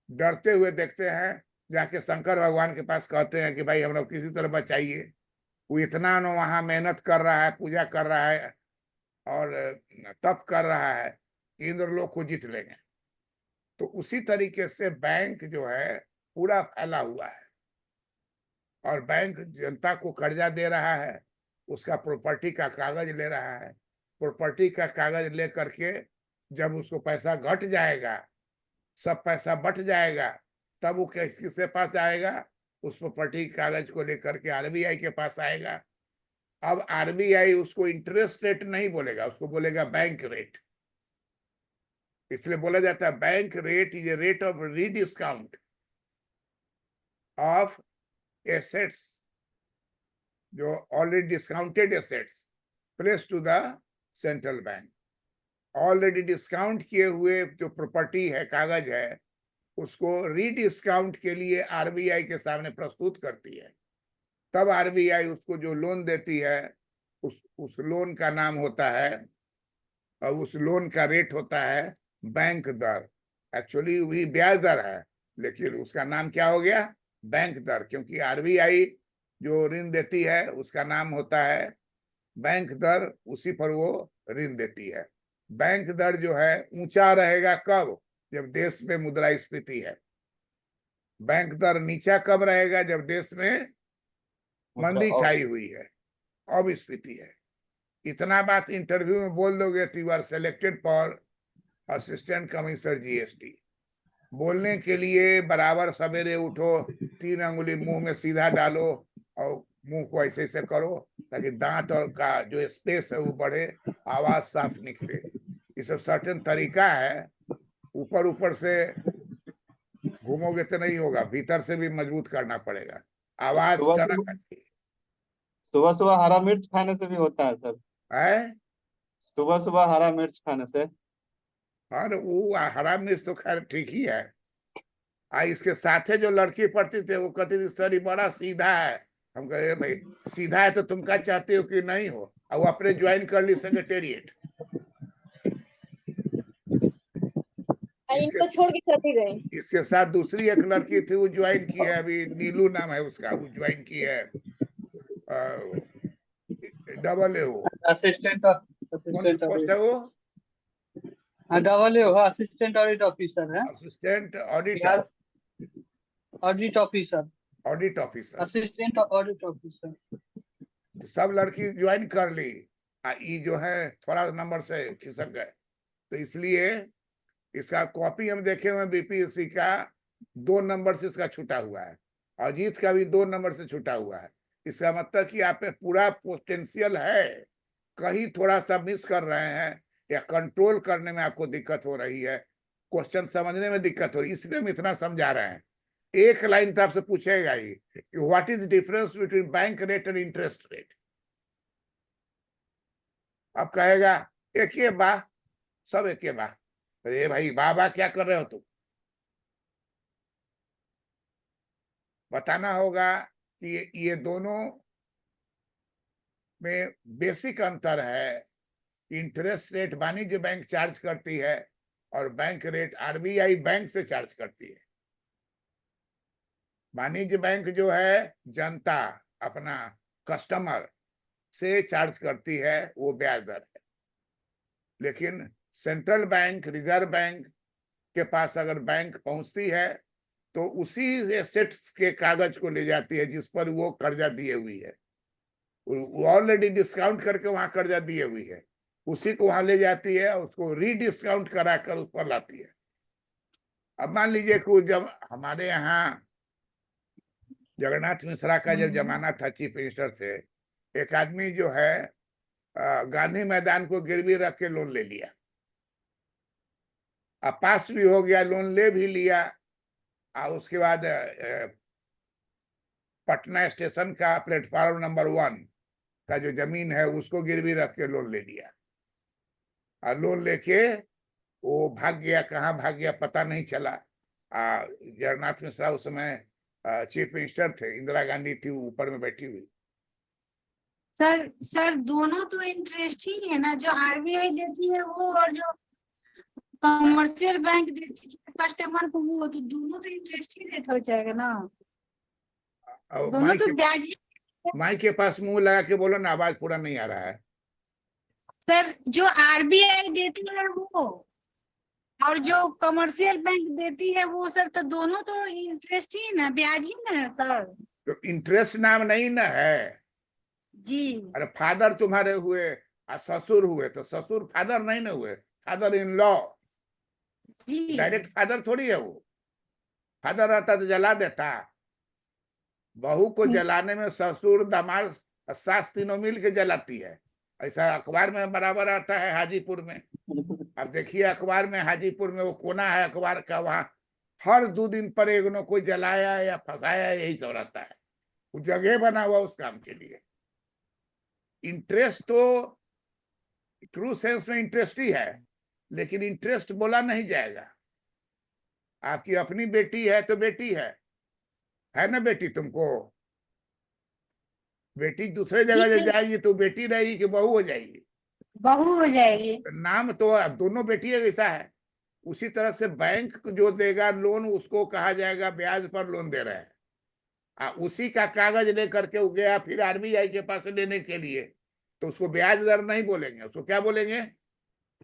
डरते हुए देखते हैं। जाके शंकर भगवान के पास कहते हैं कि भाई हम लोग किसी तरह बचाइए। वो इतना न वहां मेहनत कर रहा है, पूजा कर रहा है और तप कर रहा है कि इंद्र लोक को जीत लेंगे। तो उसी तरीके से बैंक जो है पूरा फैला हुआ है और बैंक जनता को कर्जा दे रहा है, उसका प्रॉपर्टी का कागज ले रहा है। प्रॉपर्टी का कागज ले करके जब उसको पैसा घट जाएगा, सब पैसा बट जाएगा, तब वो किसके पास आएगा? उस प्रॉपर्टी कागज को लेकर के RBI के पास आएगा। अब RBI उसको इंटरेस्ट रेट नहीं बोलेगा, उसको बोलेगा बैंक रेट। इसलिए बोला जाता है bank rate is a rate of rediscount of assets, जो already discounted assets place to the central bank. Already discount किए हुए जो प्रॉपर्टी है, कागज है, उसको रीडिस्काउंट के लिए RBI के सामने प्रस्तुत करती है। तब RBI उसको जो लोन देती है, उस लोन का नाम होता है और उस लोन का रेट होता है बैंक दर। एक्चुअली वही ब्याज दर है, लेकिन उसका नाम क्या हो गया, बैंक दर, क्योंकि आरबीआई जो ऋण देती है उसका नाम होता है बैंक दर, उसी पर वो ऋण देती है। बैंक दर जो है ऊंचा रहेगा कब, जब देश में मुद्रास्फीति है। बैंक दर नीचा कब रहेगा, जब देश में मंदी छाई हुई है, अब स्फीति है। इतना बात इंटरव्यू में बोल दोगे तो you are selected for assistant commissioner GST. बोलने के लिए बराबर सवेरे उठो, 3 अंगुली मुंह में सीधा डालो और मुंह को ऐसे ऐसे करो ताकि दांत और का जो स्पेस है वो बढ़े, आवाज साफ निकले। ये सब सर्टेन तरीका है। ऊपर ऊपर से घूमोगे तो नहीं होगा, भीतर से भी मजबूत करना पड़ेगा। आवाज सुबह टड़क आती सुबह सुबह हरा मिर्च खाने से भी होता है सर। है। सुबह सुबह हरा मिर्च खाने से। और वो हरा मिर्च तो खैर ठीक ही है। इसके साथे जो लड़की पढ़ती थे वो कहती थी सर ये बड़ा सीधा है। हम कहे भाई सीधा है तो तुम क्या चाहते हो कि नहीं हो, और वो अपने ज्वाइन कर ली सेक्रेटेरिएट। इनको छोड़ के चली गई। इसके साथ दूसरी एक लड़की थी, वो ज्वाइन की है, अभी नीलू नाम है उसका, वो ज्वाइन की है AA। असिस्टेंट कौन सी पोस्ट है वो, AA असिस्टेंट ऑडिट ऑफिसर है। Assistant Bihar auditor, audit officer, audit officer. Assistant audit officer. तो सब लड़की ज्वाइन कर ली। ये जो है थोड़ा नंबर से खिसक गए, तो इसलिए इसका कॉपी हम देखे हुए बीपीएससी का 2 नंबर से इसका छूटा हुआ है, अजीत का भी 2 नंबर से छूटा हुआ है। इसका मतलब कि आप में पूरा पोटेंशियल है, कहीं थोड़ा सा मिस कर रहे हैं या कंट्रोल करने में आपको दिक्कत हो रही है, क्वेश्चन समझने में दिक्कत हो रही है, इसलिए हम इतना समझा रहे हैं। एक लाइन तो आपसे पूछेगा ही कि what is the difference between bank rate and interest rate. अब कहेगा एक ही बा, सब एक ही बा। अरे भाई बाबा क्या कर रहे हो तुम, बताना होगा कि ये दोनों में बेसिक अंतर है। इंटरेस्ट रेट वाणिज्य बैंक चार्ज करती है और बैंक रेट आरबीआई बैंक से चार्ज करती है। वाणिज्य बैंक जो है जनता अपना कस्टमर से चार्ज करती है, वो ब्याज दर है। लेकिन सेंट्रल बैंक, रिजर्व बैंक के पास अगर बैंक पहुंचती है तो उसी एसेट्स के कागज को ले जाती है जिस पर वो कर्जा दिए हुई है, वो ऑलरेडी डिस्काउंट करके वहां कर्जा दिए हुई है, उसी को वहां ले जाती है, उसको रीडिस्काउंट कराकर उस पर लाती है। अब मान लीजिए कि जब हमारे यहाँ जगन्नाथ मिश्रा का जब जमाना था, चीफ मिनिस्टर थे, एक आदमी जो है गांधी मैदान को गिरवी रख के लोन ले लिया, अब पास भी हो गया, लोन ले भी लिया, और उसके बाद पटना स्टेशन का प्लेटफॉर्म नंबर 1 का जो जमीन है उसको गिरवी रख के लोन ले लिया, और लोन लेके वो भाग गया। कहाँ भाग गया पता नहीं चला। जगन्नाथ मिश्रा उस समय चीफ मिनिस्टर थे, इंदिरा गांधी थी ऊपर में बैठी हुई। सर दोनों तो इंटरेस्ट ही है ना, जो आरबीआई देती है वो और जो कमर्शियल बैंक देती है कस्टमर को, वो तो दोनों तो इंटरेस्ट ही रेट हो जाएगा ना, दोनों तो ब्याज ही। माइक के पास मुंह लगा के बोलो ना, आवाज पूरा नहीं आ रहा है। सर जो आरबीआई देती है वो और जो कमर्शियल बैंक देती है वो, सर तो दोनों तो इंटरेस्ट ही ना, ब्याज ही ना है सर। तो इंटरेस्ट नाम नहीं ना है जी। अरे फादर तुम्हारे हुए और ससुर हुए, तो ससुर फादर नहीं ना हुए, फादर इन लॉ। जी डायरेक्ट फादर थोड़ी है वो, फादर रहता तो जला देता। बहू को जलाने में ससुर, दामाद, सास तीनों मिल के जलाती है। ऐसा अखबार में बराबर आता है हाजीपुर में। अब देखिए अखबार में, हाजीपुर में वो कोना है अखबार का, वहां हर 2 दिन पर एक नो कोई जलाया या फंसाया, यही सब रहता है। वो जगह बना हुआ उस काम के लिए। इंटरेस्ट तो ट्रू सेंस में इंटरेस्ट ही है, लेकिन इंटरेस्ट बोला नहीं जाएगा। आपकी अपनी बेटी है तो बेटी है ना बेटी, तुमको बेटी दूसरे जगह से जाएगी तो बेटी रहेगी कि बहू हो जाएगी? बहू हो जाएगी। नाम तो अब दोनों बेटी ऐसा है। उसी तरह से बैंक जो देगा लोन उसको कहा जाएगा ब्याज पर लोन दे रहा है। उसी का कागज लेकर के वो गया फिर आरबीआई के पास लेने के लिए, तो उसको ब्याज दर नहीं बोलेंगे, उसको क्या बोलेंगे?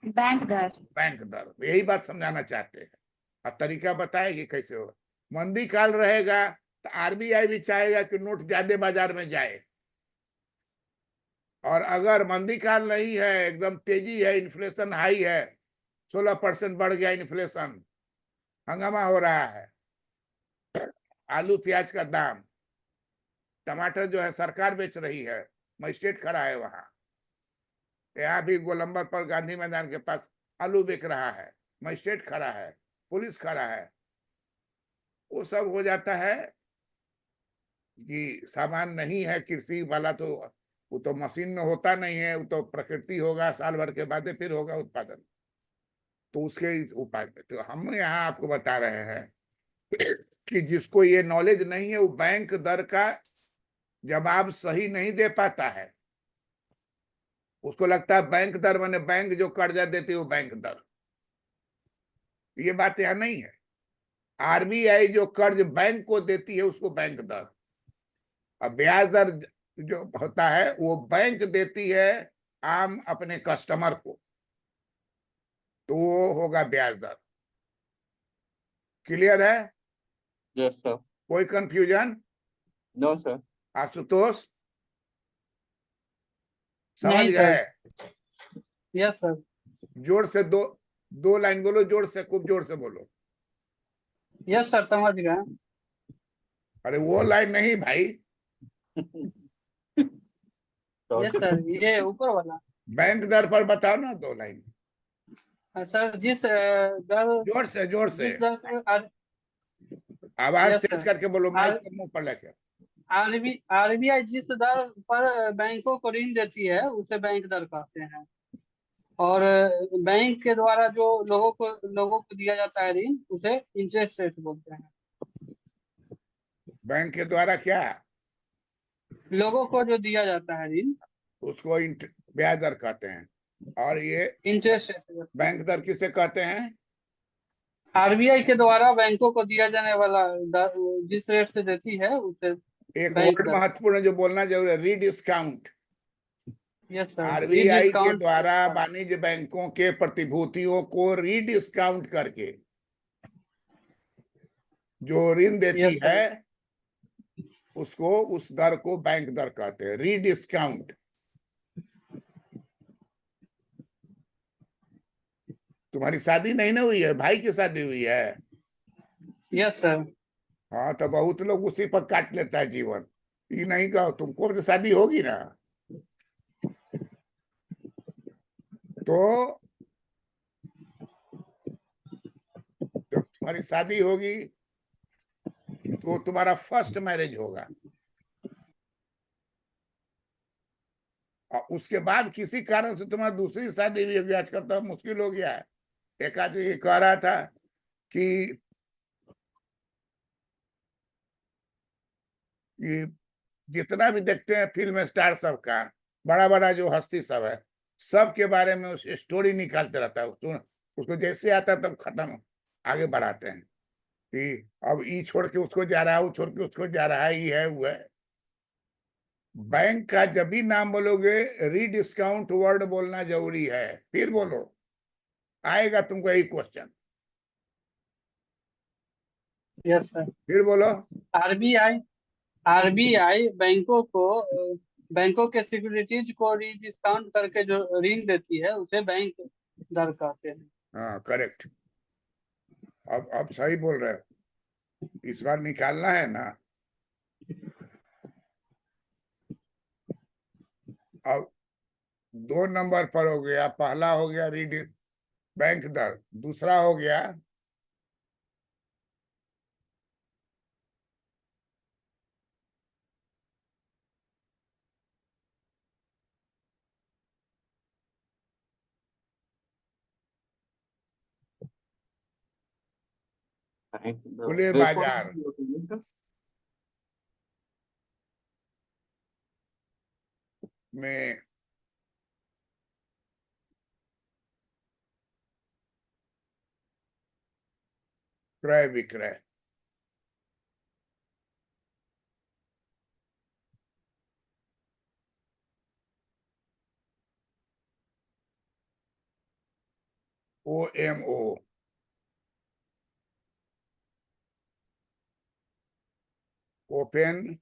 बैंक दर। बैंक दर। यही बात समझाना चाहते हैं। अब तरीका बताएगी कैसे होगा। मंदी काल रहेगा तो आरबीआई भी चाहेगा कि नोट ज्यादा बाजार में जाए, और अगर मंदी काल नहीं है, एकदम तेजी है, इन्फ्लेशन हाई है, 16% बढ़ गया इन्फ्लेशन, हंगामा हो रहा है, आलू प्याज का दाम, टमाटर जो है सरकार बेच रही है, मजिस्ट्रेट खड़ा है वहां, यहाँ भी गोलंबर पर गांधी मैदान के पास आलू बिक रहा है, मजिस्ट्रेट खड़ा है, पुलिस खड़ा है, वो सब हो जाता है कि सामान नहीं है कृषि वाला, तो वो तो मशीन में होता नहीं है, वो तो प्रकृति होगा, साल भर के बाद फिर होगा उत्पादन। तो उसके उपाय पे तो हम यहाँ आपको बता रहे हैं कि जिसको ये नॉलेज नहीं है वो बैंक दर का जवाब सही नहीं दे पाता है। उसको लगता है बैंक दर माने बैंक जो कर्जा देती है वो बैंक दर। ये बात यहाँ नहीं है। आरबीआई जो कर्ज बैंक को देती है उसको बैंक दर, अब ब्याज दर जो होता है वो बैंक देती है आम अपने कस्टमर को, तो वो होगा ब्याज दर। क्लियर है? Yes sir. कोई कंफ्यूजन? No sir. आशुतोष समझ नहीं सर। गए? Yes sir. जोर से दो लाइन बोलो, जोर से, खूब जोर से बोलो। यस सर, समझ गए। अरे वो लाइन नहीं भाई, यस सर, ये ऊपर वाला। बैंक दर पर बताओ ना 2 लाइन, सर जिस दर जोर से जोर से, जिस दर पर आवाज यस तेज सर। करके बोलो, माइक के मुंह पर लेके। आरबीआई जिस दर पर बैंकों को ऋण देती है उसे बैंक दर कहते हैं। और बैंक के द्वारा जो लोगों को दिया जाता है ऋण उसे इंटरेस्ट रेट बोलते हैं। बैंक के द्वारा क्या? लोगों को जो दिया जाता है ऋण उसको ब्याज दर कहते हैं। और ये इंटरेस्ट रेट। बैंक दर किसे कहते हैं? आरबीआई के द्वारा बैंकों को दिया जाने वाला जिस रेट से देती है उसे एक बैंक वर्ड दर। महत्वपूर्ण जो बोलना जरूरी है, रीडिस्काउंट। यस सर, आरबीआई के द्वारा वाणिज्य बैंकों के प्रतिभूतियों को रीडिस्काउंट करके जो ऋण देती यस सर। है उसको, उस दर को बैंक दर कहते हैं, रीडिस्काउंट। तुम्हारी शादी नहीं ना हुई है, भाई की शादी हुई है? Yes sir. हाँ, तो बहुत लोग उसी पर काट लेता है जीवन। ये नहीं कहो, तुमको तो शादी होगी ना, तो जब तुम्हारी शादी होगी तो तुम्हारा फर्स्ट मैरिज होगा, और उसके बाद किसी कारण से तुम्हारी दूसरी शादी भी होगी। आजकल तो मुश्किल हो गया है। एक आदमी कह रहा था कि जितना भी देखते हैं फिल्म स्टार सब का, बड़ा बड़ा जो हस्ती सब है, सब के बारे में उस स्टोरी निकालते रहता है। उसको जैसे आता है तब खत्म, आगे बढ़ाते हैं कि अब ई छोड़ के उसको जा रहा है, वो छोड़ के उसको जा रहा है, ये है वो है। बैंक का जब भी नाम बोलोगे रीडिस्काउंट वर्ड बोलना जरूरी है। फिर बोलो, आएगा तुमको यही क्वेश्चन। Yes sir. फिर बोलो। आरबीआई आरबीआई बैंकों के सिक्योरिटीज को डिस्काउंट करके जो ऋण देती है उसे बैंक दर कहते हैं। हाँ, करेक्ट। अब सही बोल रहे हो। इस बार निकालना है ना। अब 2 नंबर पर हो गया, पहला हो गया बैंक दर, दूसरा हो गया खुले बाजार। में क्रय विक्रय। OMO, open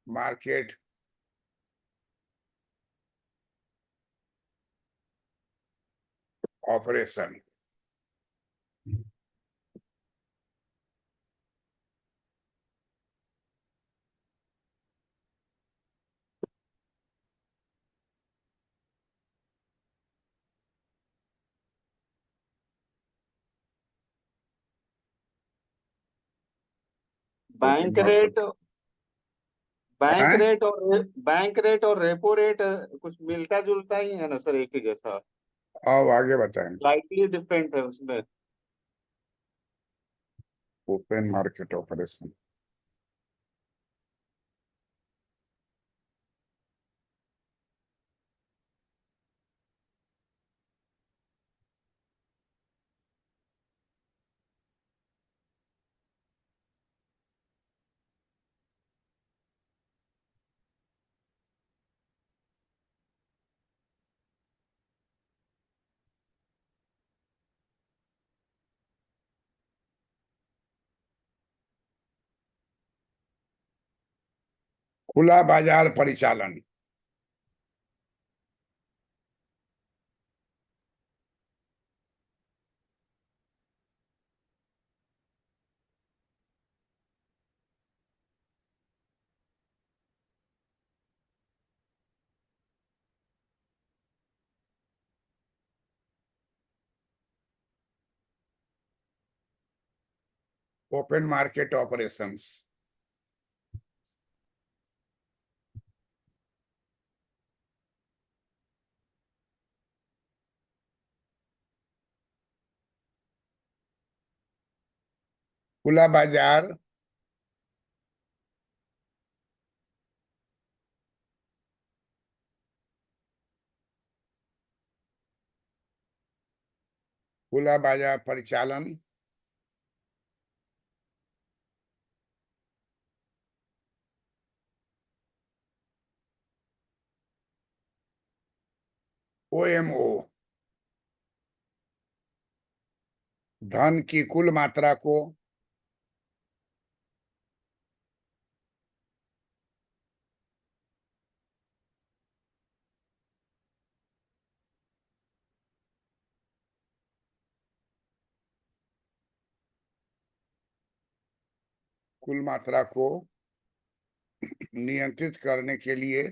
market operation. Bank open rate bank है। रेट और बैंक रेट और रेपो रेट कुछ मिलता जुलता ही है ना सर, एक ही जैसा? आओ आगे बताएं। स्लाइटली डिफरेंट है उसमें। Open market operation. खुला बाजार परिचालन। Open market operations. खुला बाजार खुला बाजार परिचालन OMO, धन की कुल मात्रा को कुल मात्रा को नियंत्रित करने के लिए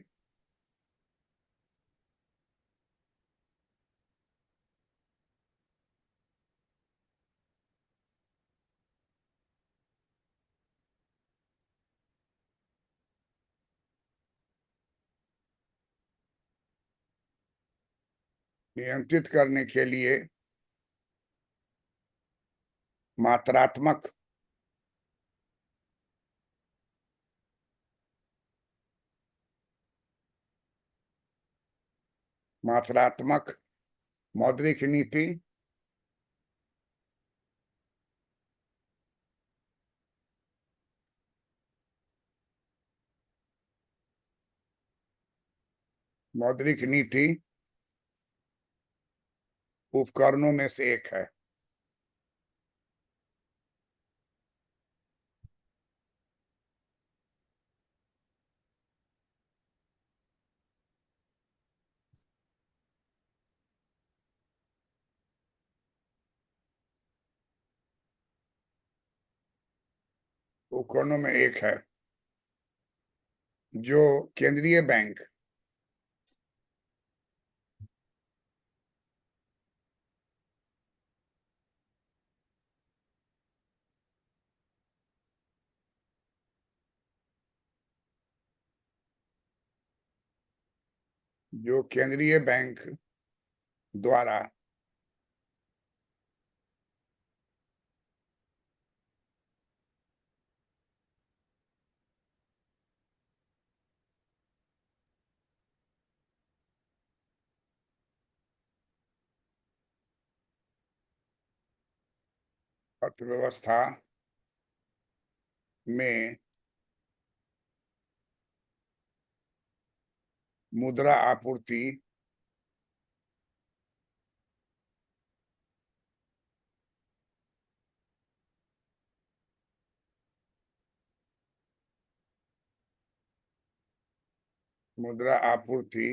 नियंत्रित करने के लिए मात्रात्मक मात्रात्मक मौद्रिक नीति मौद्रिक नीति उपकरणों में से एक है। उपकरणों में एक है जो केंद्रीय बैंक जो केंद्रीय बैंक द्वारा अर्थव्यवस्था में मुद्रा आपूर्ति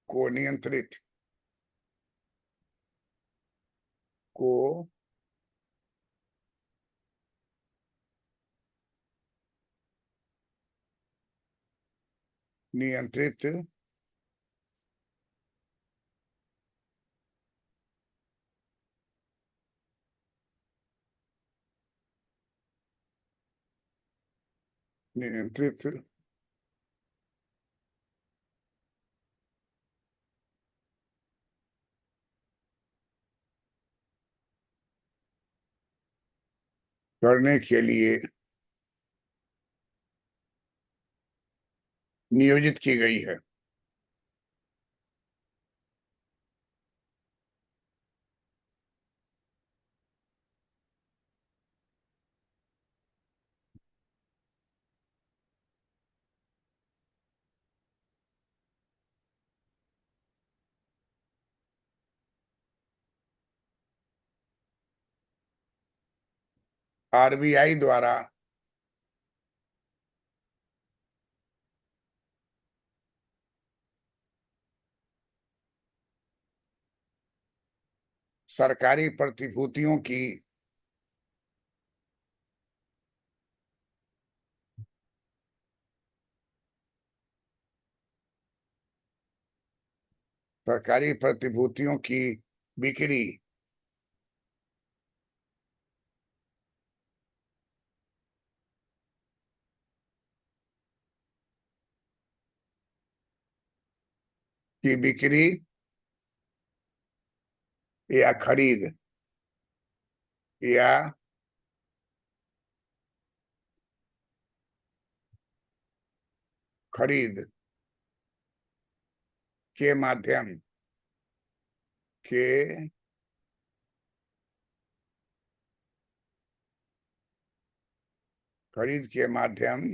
को नियंत्रित को नियंत्रित नियंत्रित करने के लिए नियोजित की गई है। आरबीआई द्वारा सरकारी प्रतिभूतियों की बिक्री की बिक्री या या खरीद के माध्यम के खरीद के माध्यम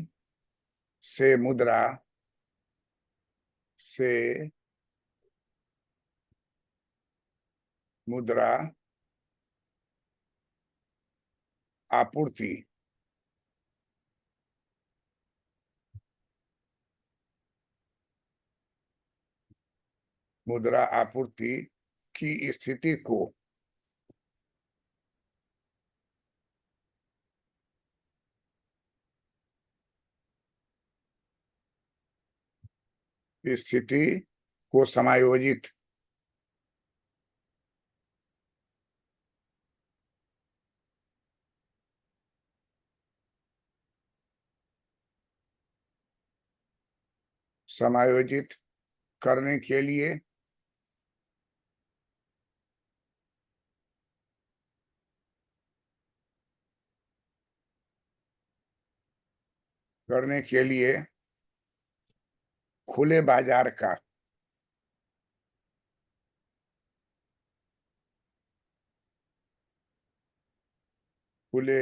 से मुद्रा आपूर्ति की स्थिति को समायोजित करने के लिए खुले बाजार का खुले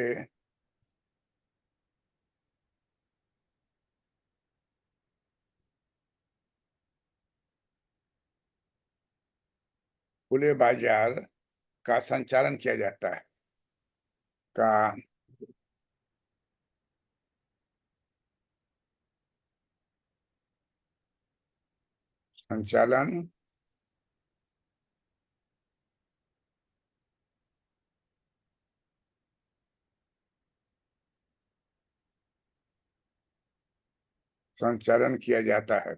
बाजार का संचालन किया जाता है का संचालन किया जाता है।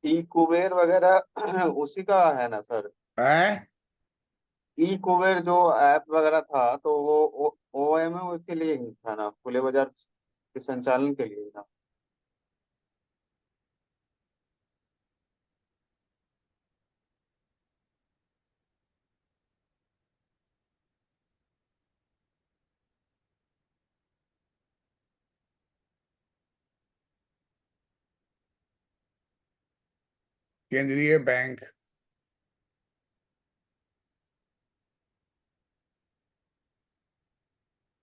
ई कुबेर वगैरह उसी का है ना सर? हैं? ई कुबेर जो ऐप वगैरह था तो वो ओएमओ के लिए ही था ना, खुले बाजार के संचालन के लिए ना। केंद्रीय बैंक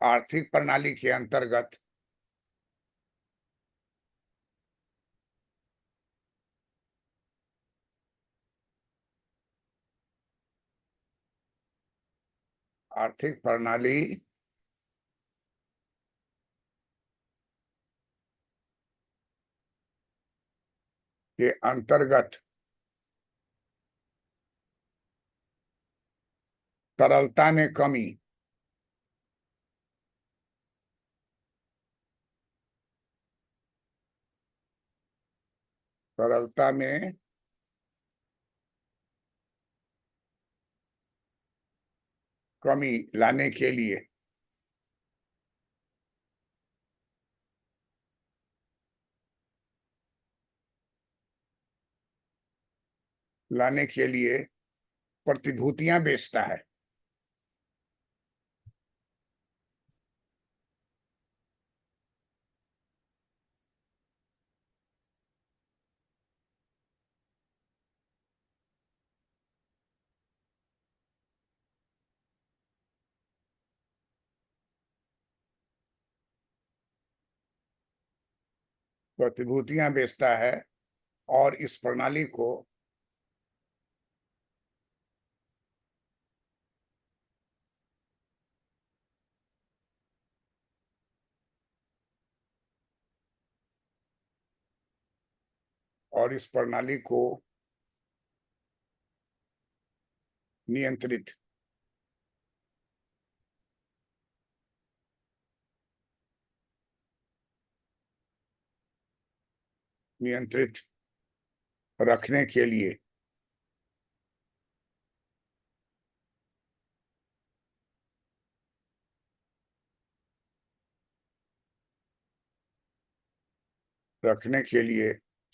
आर्थिक प्रणाली के अंतर्गत आर्थिक प्रणाली के अंतर्गत तरलता में कमी, तरलता में कमी लाने के लिए प्रतिभूतियां बेचता है। प्रतिभूतियां बेचता है और इस प्रणाली को नियंत्रित नियंत्रित रखने के लिए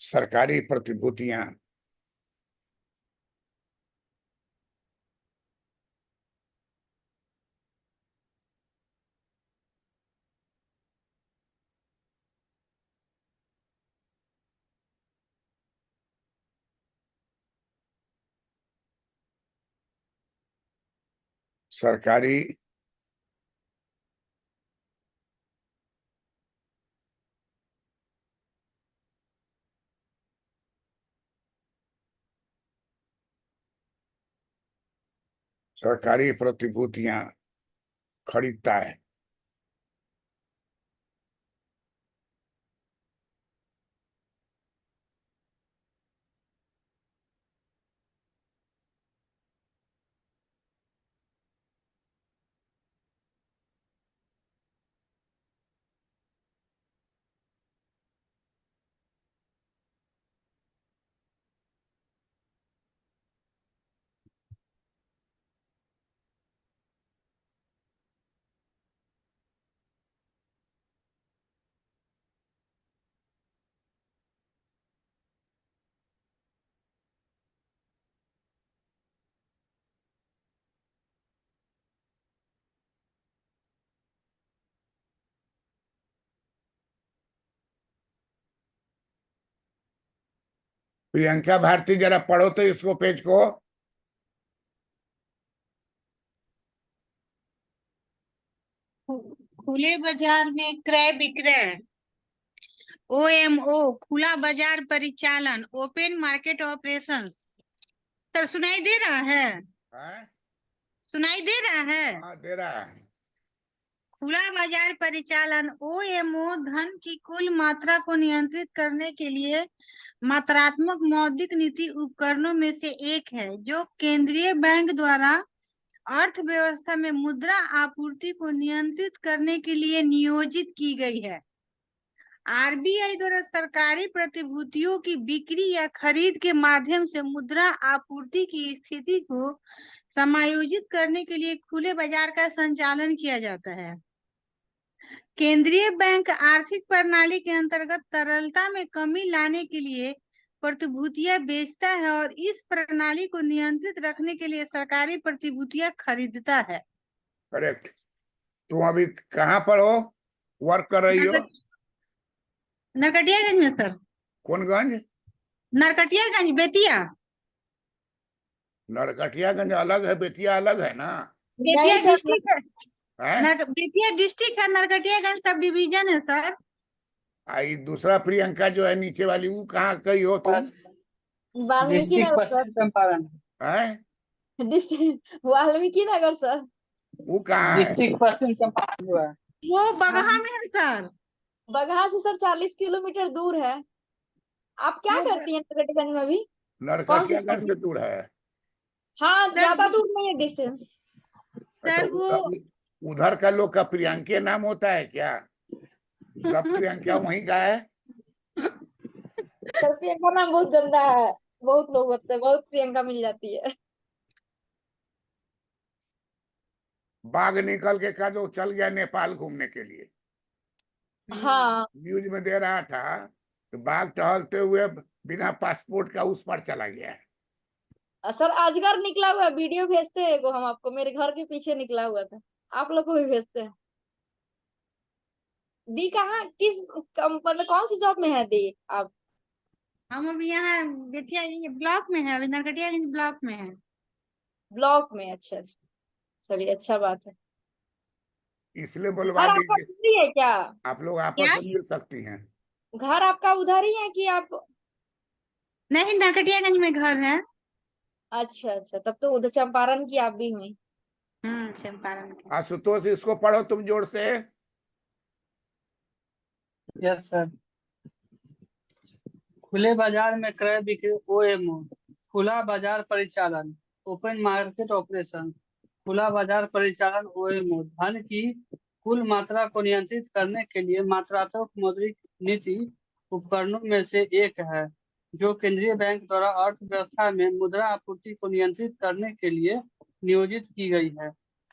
सरकारी प्रतिभूतियां सरकारी सरकारी प्रतिभूतियां खरीदता है। प्रियंका भारती, जरा पढ़ो तो इसको, पेज को। खुले बाजार में क्रय विक्रय, OMO, खुला बाजार परिचालन, ओपन मार्केट ऑपरेशन। सर सुनाई दे रहा है? हाँ? सुनाई दे रहा है? हाँ, दे रहा है। खुला बाजार परिचालन OMO धन की कुल मात्रा को नियंत्रित करने के लिए मात्रात्मक मौद्रिक नीति उपकरणों में से एक है, जो केंद्रीय बैंक द्वारा अर्थव्यवस्था में मुद्रा आपूर्ति को नियंत्रित करने के लिए नियोजित की गई है। RBI द्वारा सरकारी प्रतिभूतियों की बिक्री या खरीद के माध्यम से मुद्रा आपूर्ति की स्थिति को समायोजित करने के लिए खुले बाजार का संचालन किया जाता है। केंद्रीय बैंक आर्थिक प्रणाली के अंतर्गत तरलता में कमी लाने के लिए प्रतिभूतियां बेचता है और इस प्रणाली को नियंत्रित रखने के लिए सरकारी प्रतिभूतियां खरीदता है। करेक्ट। तुम अभी कहाँ पर हो, वर्क कर रही हो? नरकटियागंज में सर। कौन गंज? नरकटियागंज, बेतिया। नरकटियागंज अलग है, बेतिया अलग है ना? बेतिया नहीं सर, डिस्ट्रिक्ट है। है बेतिया डिस्ट्रिक्ट है, नरकटियागंज सब डिवीजन है सर। आई दूसरा प्रियंका जो है नीचे वाली, वो कहाँ गई हो तुम? वाल्मीकि डिस्ट्रिक्ट नगर पश्चिम सर। चंपारण। है डिस्ट्रिक्ट वाल्मीकि नगर सर। वो कहाँ है? डिस्ट्रिक्ट पश्चिम चंपारण जो है। वो बगहा हाँ, में है सर। बगहा से सर 40 किलोमीटर दूर है। आप क्या वो करती हैं नरकटियागंज में अभी? कौन सी नरकटियागंज जॉब? से दूर है। हाँ, सर ज्यादा दूर नहीं है डिस्टेंस। सर वो उधर का लोग का प्रियंके नाम होता है क्या? सब प्रियंका वहीं का है? सर प्रियंका नाम बहुत गंदा है। बहुत लोग होते हैं, बहुत प्रियंका मिल जाती है। बाघ निकल के का जो चल गया नेपाल घूमने के लिए, हाँ न्यूज में दे रहा था कि बाघ टहलते हुए बिना पासपोर्ट का उस पर चला गया है। सर अजगर निकला हुआ है, वीडियो भेजते हैं एगो हम आपको, मेरे घर के पीछे निकला हुआ था। आप लोग को भी भेजते हैं। दी कहाँ किस मतलब कौन सी जॉब में है दी आप? हम अभी यहाँ बेतिया ब्लॉक में है, अभी नरकटियागंज ब्लॉक में है। ब्लॉक में? अच्छा अच्छा, चलिए अच्छा बात है। इसलिए बुलवा घर आपका दीजिए, उधर ही है क्या? आप लोग आपस क्या? में मिल सकती हैं। घर आपका उधर ही है कि आप? नहीं, नरकटियागंज में घर है। अच्छा अच्छा, तब तो उधर चंपारण की आप भी हुई। चंपारण के। आशुतोष इसको पढ़ो तुम जोर से। Yes sir. खुले बाजार में क्रय बिक्री ओएमओ, खुला बाजार परिचालन, ओपन मार्केट ऑपरेशन। खुला बाजार परिचालन ओएमओ धन की कुल मात्रा को नियंत्रित करने के लिए मात्रात्मक मौद्रिक नीति उपकरणों में से एक है, जो केंद्रीय बैंक द्वारा अर्थव्यवस्था में मुद्रा आपूर्ति को नियंत्रित करने के लिए नियोजित की गई है।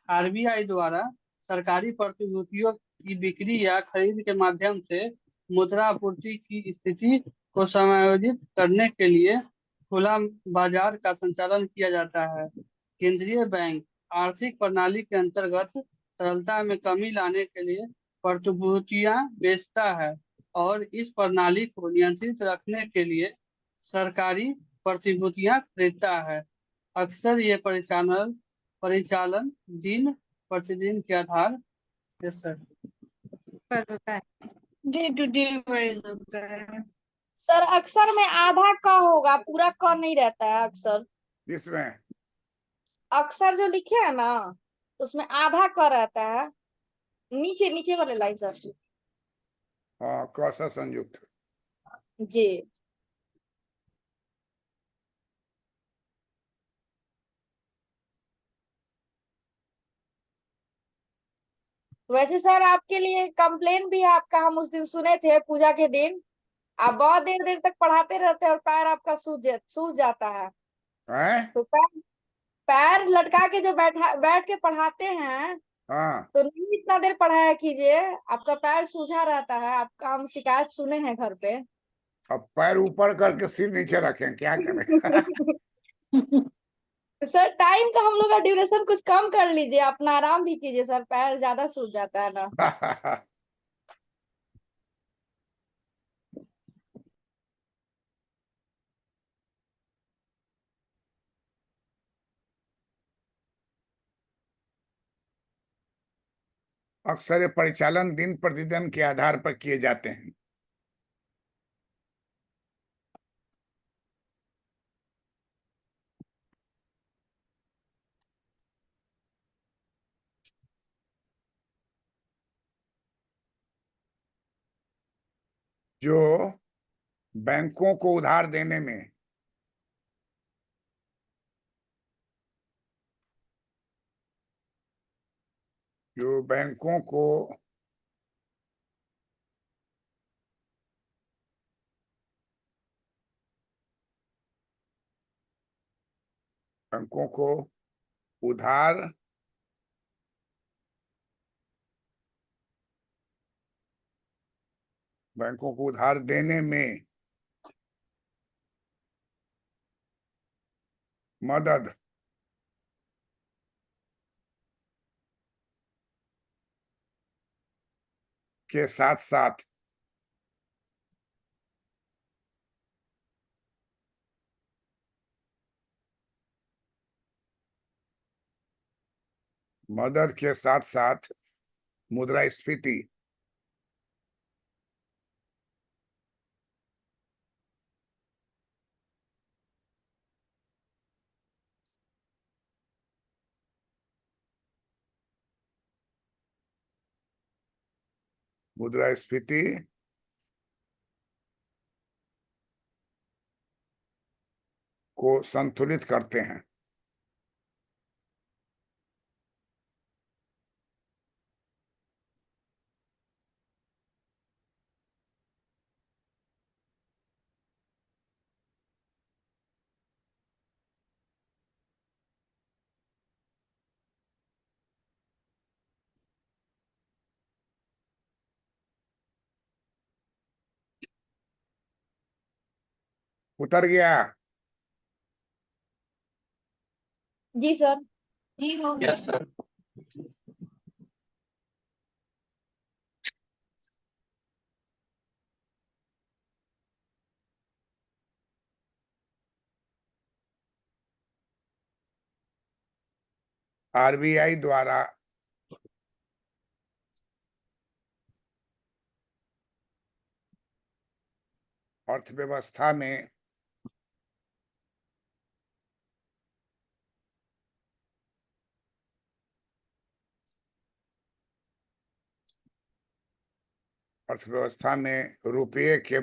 आरबीआई द्वारा सरकारी प्रतिभूतियों की बिक्री या खरीद के माध्यम से मुद्रा आपूर्ति की स्थिति को समायोजित करने के लिए खुला बाजार का संचालन किया जाता है। केंद्रीय बैंक आर्थिक प्रणाली के अंतर्गत तरलता में कमी लाने के लिए प्रतिभूतियां बेचता है और इस प्रणाली को नियंत्रित रखने के लिए सरकारी प्रतिभूतियां खरीदता है। अक्सर ये परिचालन परिचालन दिन प्रतिदिन के आधार सर पर होता है, डे टू डे वाइज होता है। सर अक्सर में आधा क होगा, पूरा क नहीं रहता है अक्सर। इसमें अक्सर जो लिखे है ना, उसमें आधा क रहता है। नीचे नीचे वाले लाइन सर। हाँ, कौसा संयुक्त। जी। वैसे सर आपके लिए कंप्लेन भी है आपका, हम उस दिन सुने थे पूजा के दिन। आप बहुत देर देर तक पढ़ाते रहते हैं और पैर आपका सूज जाता है। है? तो पैर पैर लटका के जो बैठ के पढ़ाते हैं, हाँ, तो नहीं इतना देर पढ़ाया कीजिए, आपका पैर सूझा रहता है। आपका हम शिकायत सुने हैं घर पे। अब पैर ऊपर करके सिर नीचे रखें, क्या करें? सर टाइम का हम लोग का ड्यूरेशन कुछ कम कर लीजिए, अपना आराम भी कीजिए सर, पैर ज्यादा सूज जाता है ना। अक्सर ये परिचालन दिन प्रतिदिन के आधार पर किए जाते हैं। जो बैंकों को उधार देने में जो बैंकों को उधार बैंकों को उधार देने में मदद के साथ साथ मुद्रास्फीति को संतुलित करते हैं। उतर गया? जी सर। जी हो गया। Yes sir. आरबीआई द्वारा अर्थव्यवस्था में रुपये के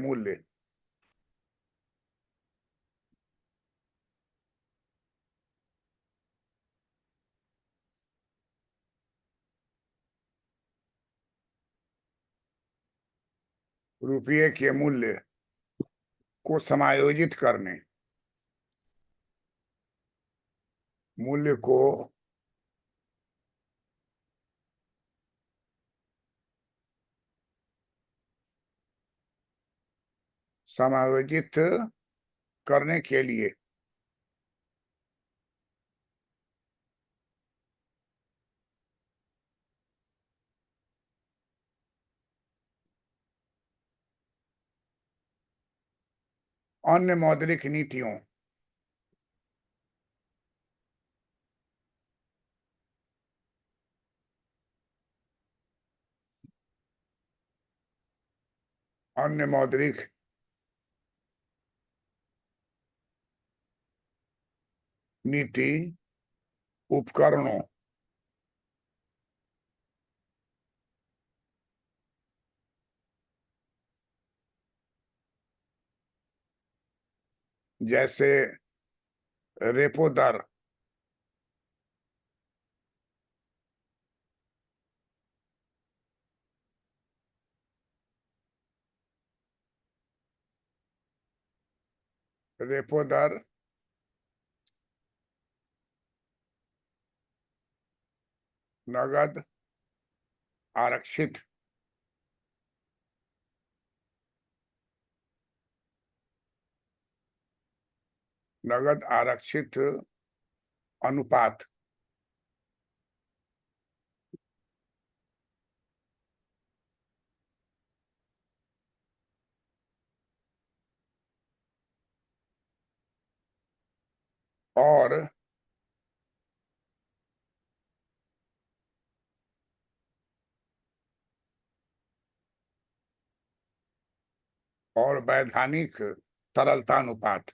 मूल्य को समायोजित करने, मूल्य को समायोजित करने के लिए अन्य मौद्रिक नीतियों अन्य मौद्रिक नीति उपकरणों जैसे रेपो दर, रेपो दर नगद आरक्षित अनुपात और वैधानिक तरलता अनुपात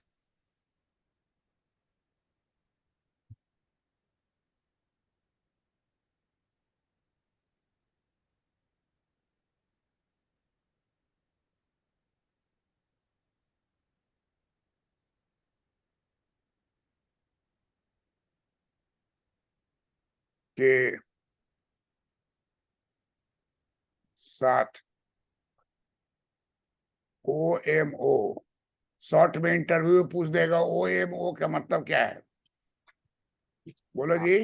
के साथ OMO, शॉर्ट में इंटरव्यू पूछ देगा OMO का मतलब क्या है, बोलो जी।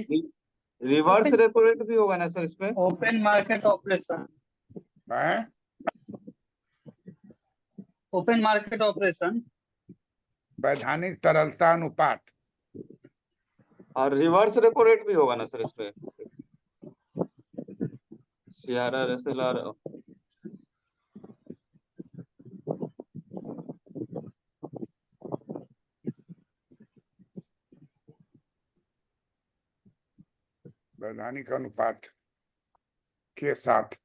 रिवर्स रेपो रेट भी होगा ना सर इसमें? Open market operation. हैं? ओपन मार्केट ऑपरेशन, वैधानिक तरलता अनुपात, और रिवर्स रेपो रेट भी होगा ना सर इस पे? CRR SLR। वैधानिक अनुपात के साथ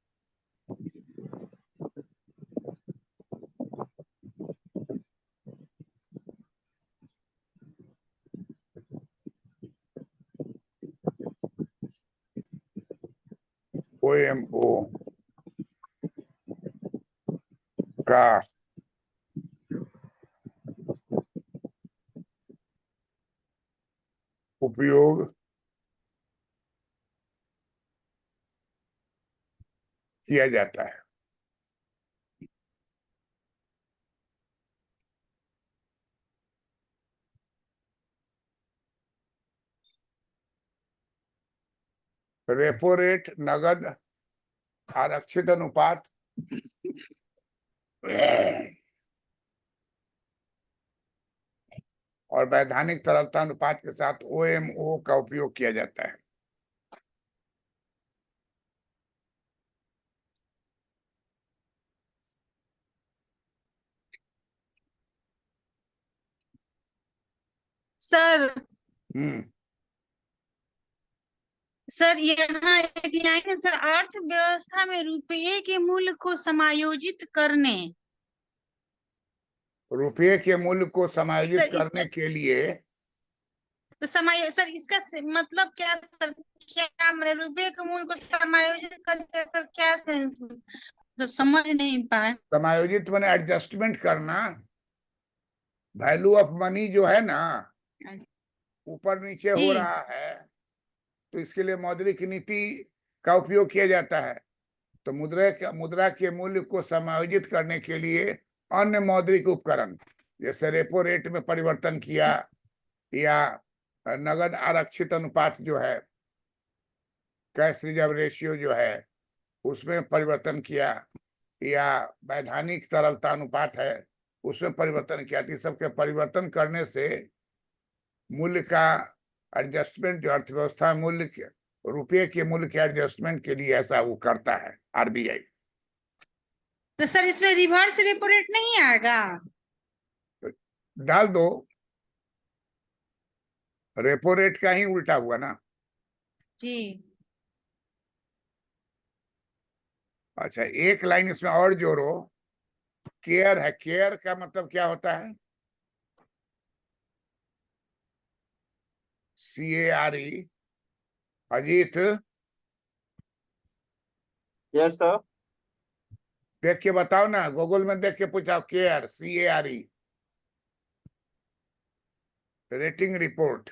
OMO का उपयोग किया जाता है। रेपो रेट, नगद आरक्षित अनुपात और वैधानिक तरलता अनुपात के साथ OMO का उपयोग किया जाता है। सर हम्म सर यहाँ एक लाइन है सर, अर्थव्यवस्था में रुपये के मूल्य को समायोजित करने। रुपये के मूल्य को समायोजित सर करने के लिए तो सर इसका मतलब क्या सर? क्या मतलब रुपये के मूल्य को समायोजित करने, सर क्या सेंस? मतलब समझ नहीं पाए। समायोजित माने एडजस्टमेंट करना। वैल्यू ऑफ मनी जो है ना ऊपर नीचे हो जी रहा है, तो इसके लिए मौद्रिक नीति का उपयोग किया जाता है। तो मुद्रा के मूल्य को समायोजित करने के लिए अन्य मौद्रिक उपकरण जैसे रेपो रेट में परिवर्तन किया, या नगद आरक्षित अनुपात जो है, कैश रिजर्व रेशियो जो है उसमें परिवर्तन किया, या वैधानिक तरलता अनुपात है उसमें परिवर्तन किया। तो सबके परिवर्तन करने से मूल्य का एडजस्टमेंट, जो अर्थव्यवस्था मूल्य रुपये के मूल्य के एडजस्टमेंट के लिए ऐसा वो करता है RBI। तो सर इसमें रिवर्स रेपो रेट नहीं आएगा? डाल दो, रेपो रेट का ही उल्टा हुआ ना। जी अच्छा, एक लाइन इसमें और जोड़ो, केयर है। केयर का मतलब क्या होता है? CARE। Ajit yes sir. देख के बताओ ना, गूगल में देख के पूछा care, CARE। Rating report,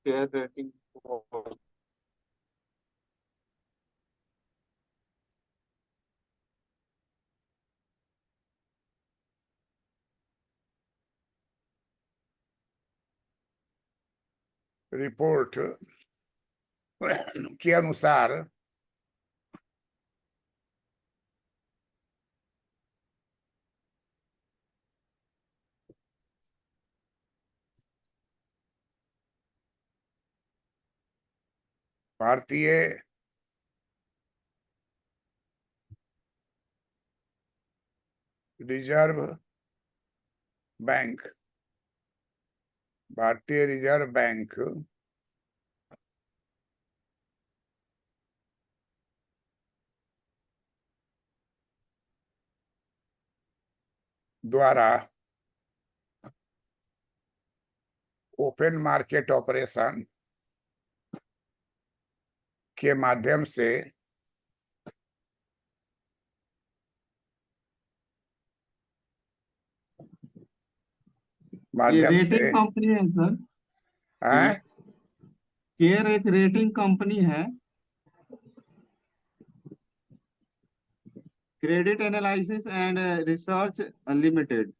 care rating. Report के अनुसार भारतीय रिजर्व बैंक, भारतीय रिजर्व बैंक द्वारा ओपन मार्केट ऑपरेशन के माध्यम से ये रेटिंग कंपनी है सर। हैं? केयर एक रेटिंग कंपनी है, credit analysis and research limited.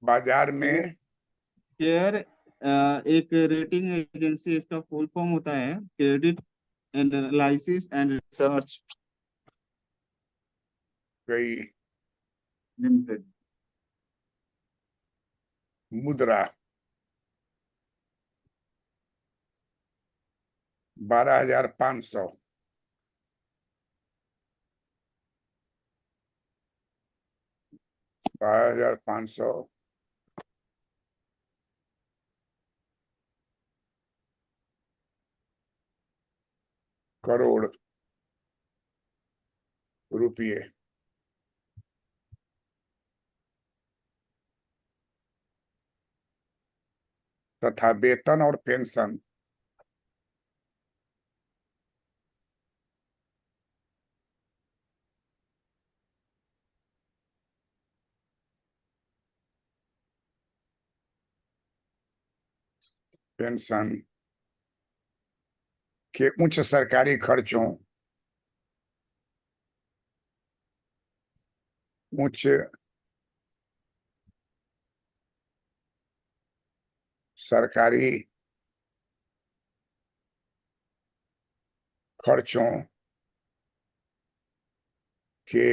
बाजार में केयर एक रेटिंग एजेंसी, इसका फुल फॉर्म होता है क्रेडिट Analysis and Research गई Limited. मुद्रा 12,500 12,500 करोड़ रुपये तथा वेतन और पेंशन के उच्च सरकारी खर्चों उच्च सरकारी खर्चों के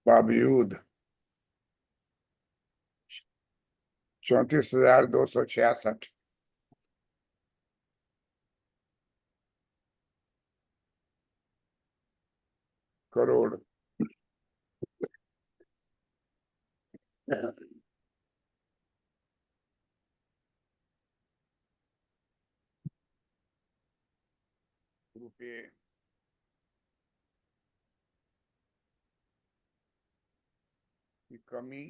बावजूद 34,266 करोड़ रुपये की कमी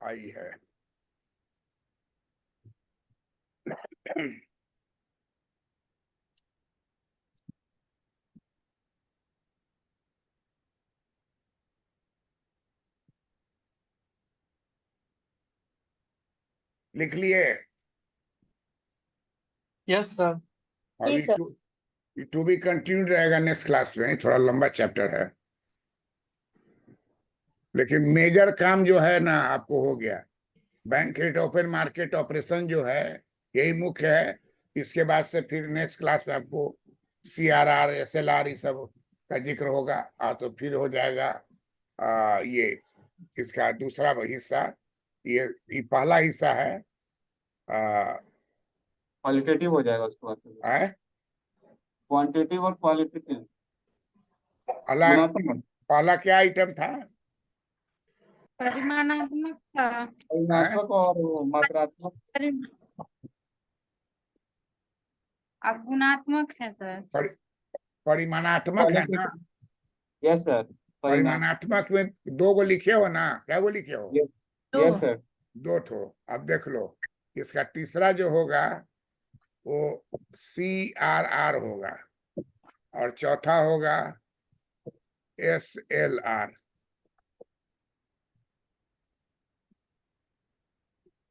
आई है। लिख लिए? Yes sir. जी अभी सर। टू बी कंटिन्यूड रहेगा नेक्स्ट क्लास में, थोड़ा लंबा चैप्टर है, लेकिन मेजर काम जो है ना आपको हो गया। Bank rate open market operation जो है यही मुख्य है। इसके बाद से फिर नेक्स्ट क्लास में आपको CRR SLR ये सब का जिक्र होगा, तो फिर हो जाएगा ये इसका दूसरा हिस्सा। ये पहला हिस्सा है। क्वालिटेटिव हो जाएगा उसके बाद। क्वांटिटेटिव और क्वालिटेटिव। पहला गुणात्मक। पहला क्या आइटम था? परिमाणात्मक था। परिमाणात्मक और मात्रात्मक। अब गुणात्मक है सर। परिमाणात्मक है ना? Yes sir. परिमाणात्मक में 2 गो लिखे हो ना? क्या गो लिखे हो? Yes sir. 2 ठो। अब देख लो, इसका तीसरा जो होगा वो CRR होगा और चौथा होगा SLR।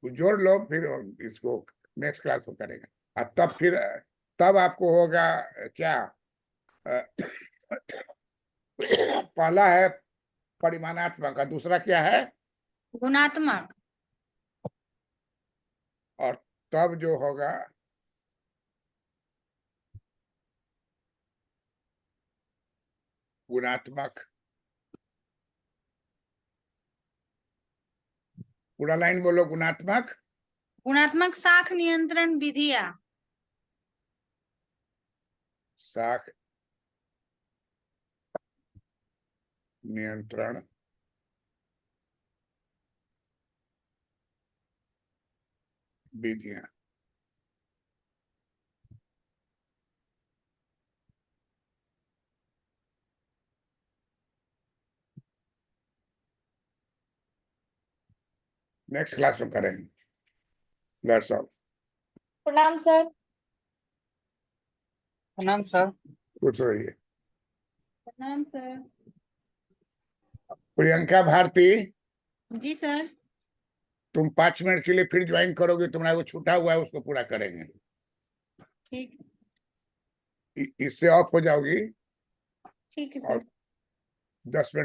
जोड़ लो, फिर इसको नेक्स्ट क्लास में करेंगे। तब आपको होगा क्या? पहला है परिमाणात्मक, दूसरा क्या है? गुणात्मक। और तब जो होगा गुणात्मक। पूरा लाइन बोलो। गुणात्मक गुणात्मक साख नियंत्रण विधियां। साख नियंत्रण विधियां। नेक्स्ट क्लास में करेंगे। That's all. प्रणाम सर। प्रणाम सर। कुछ रहिए। प्रणाम सर। प्रियंका भारती, जी सर। तुम 5 मिनट के लिए फिर ज्वाइन करोगे। तुम्हारा वो छूटा हुआ है उसको पूरा करेंगे। ठीक। इससे ऑफ हो जाओगी। ठीक है और सर। 10 मिनट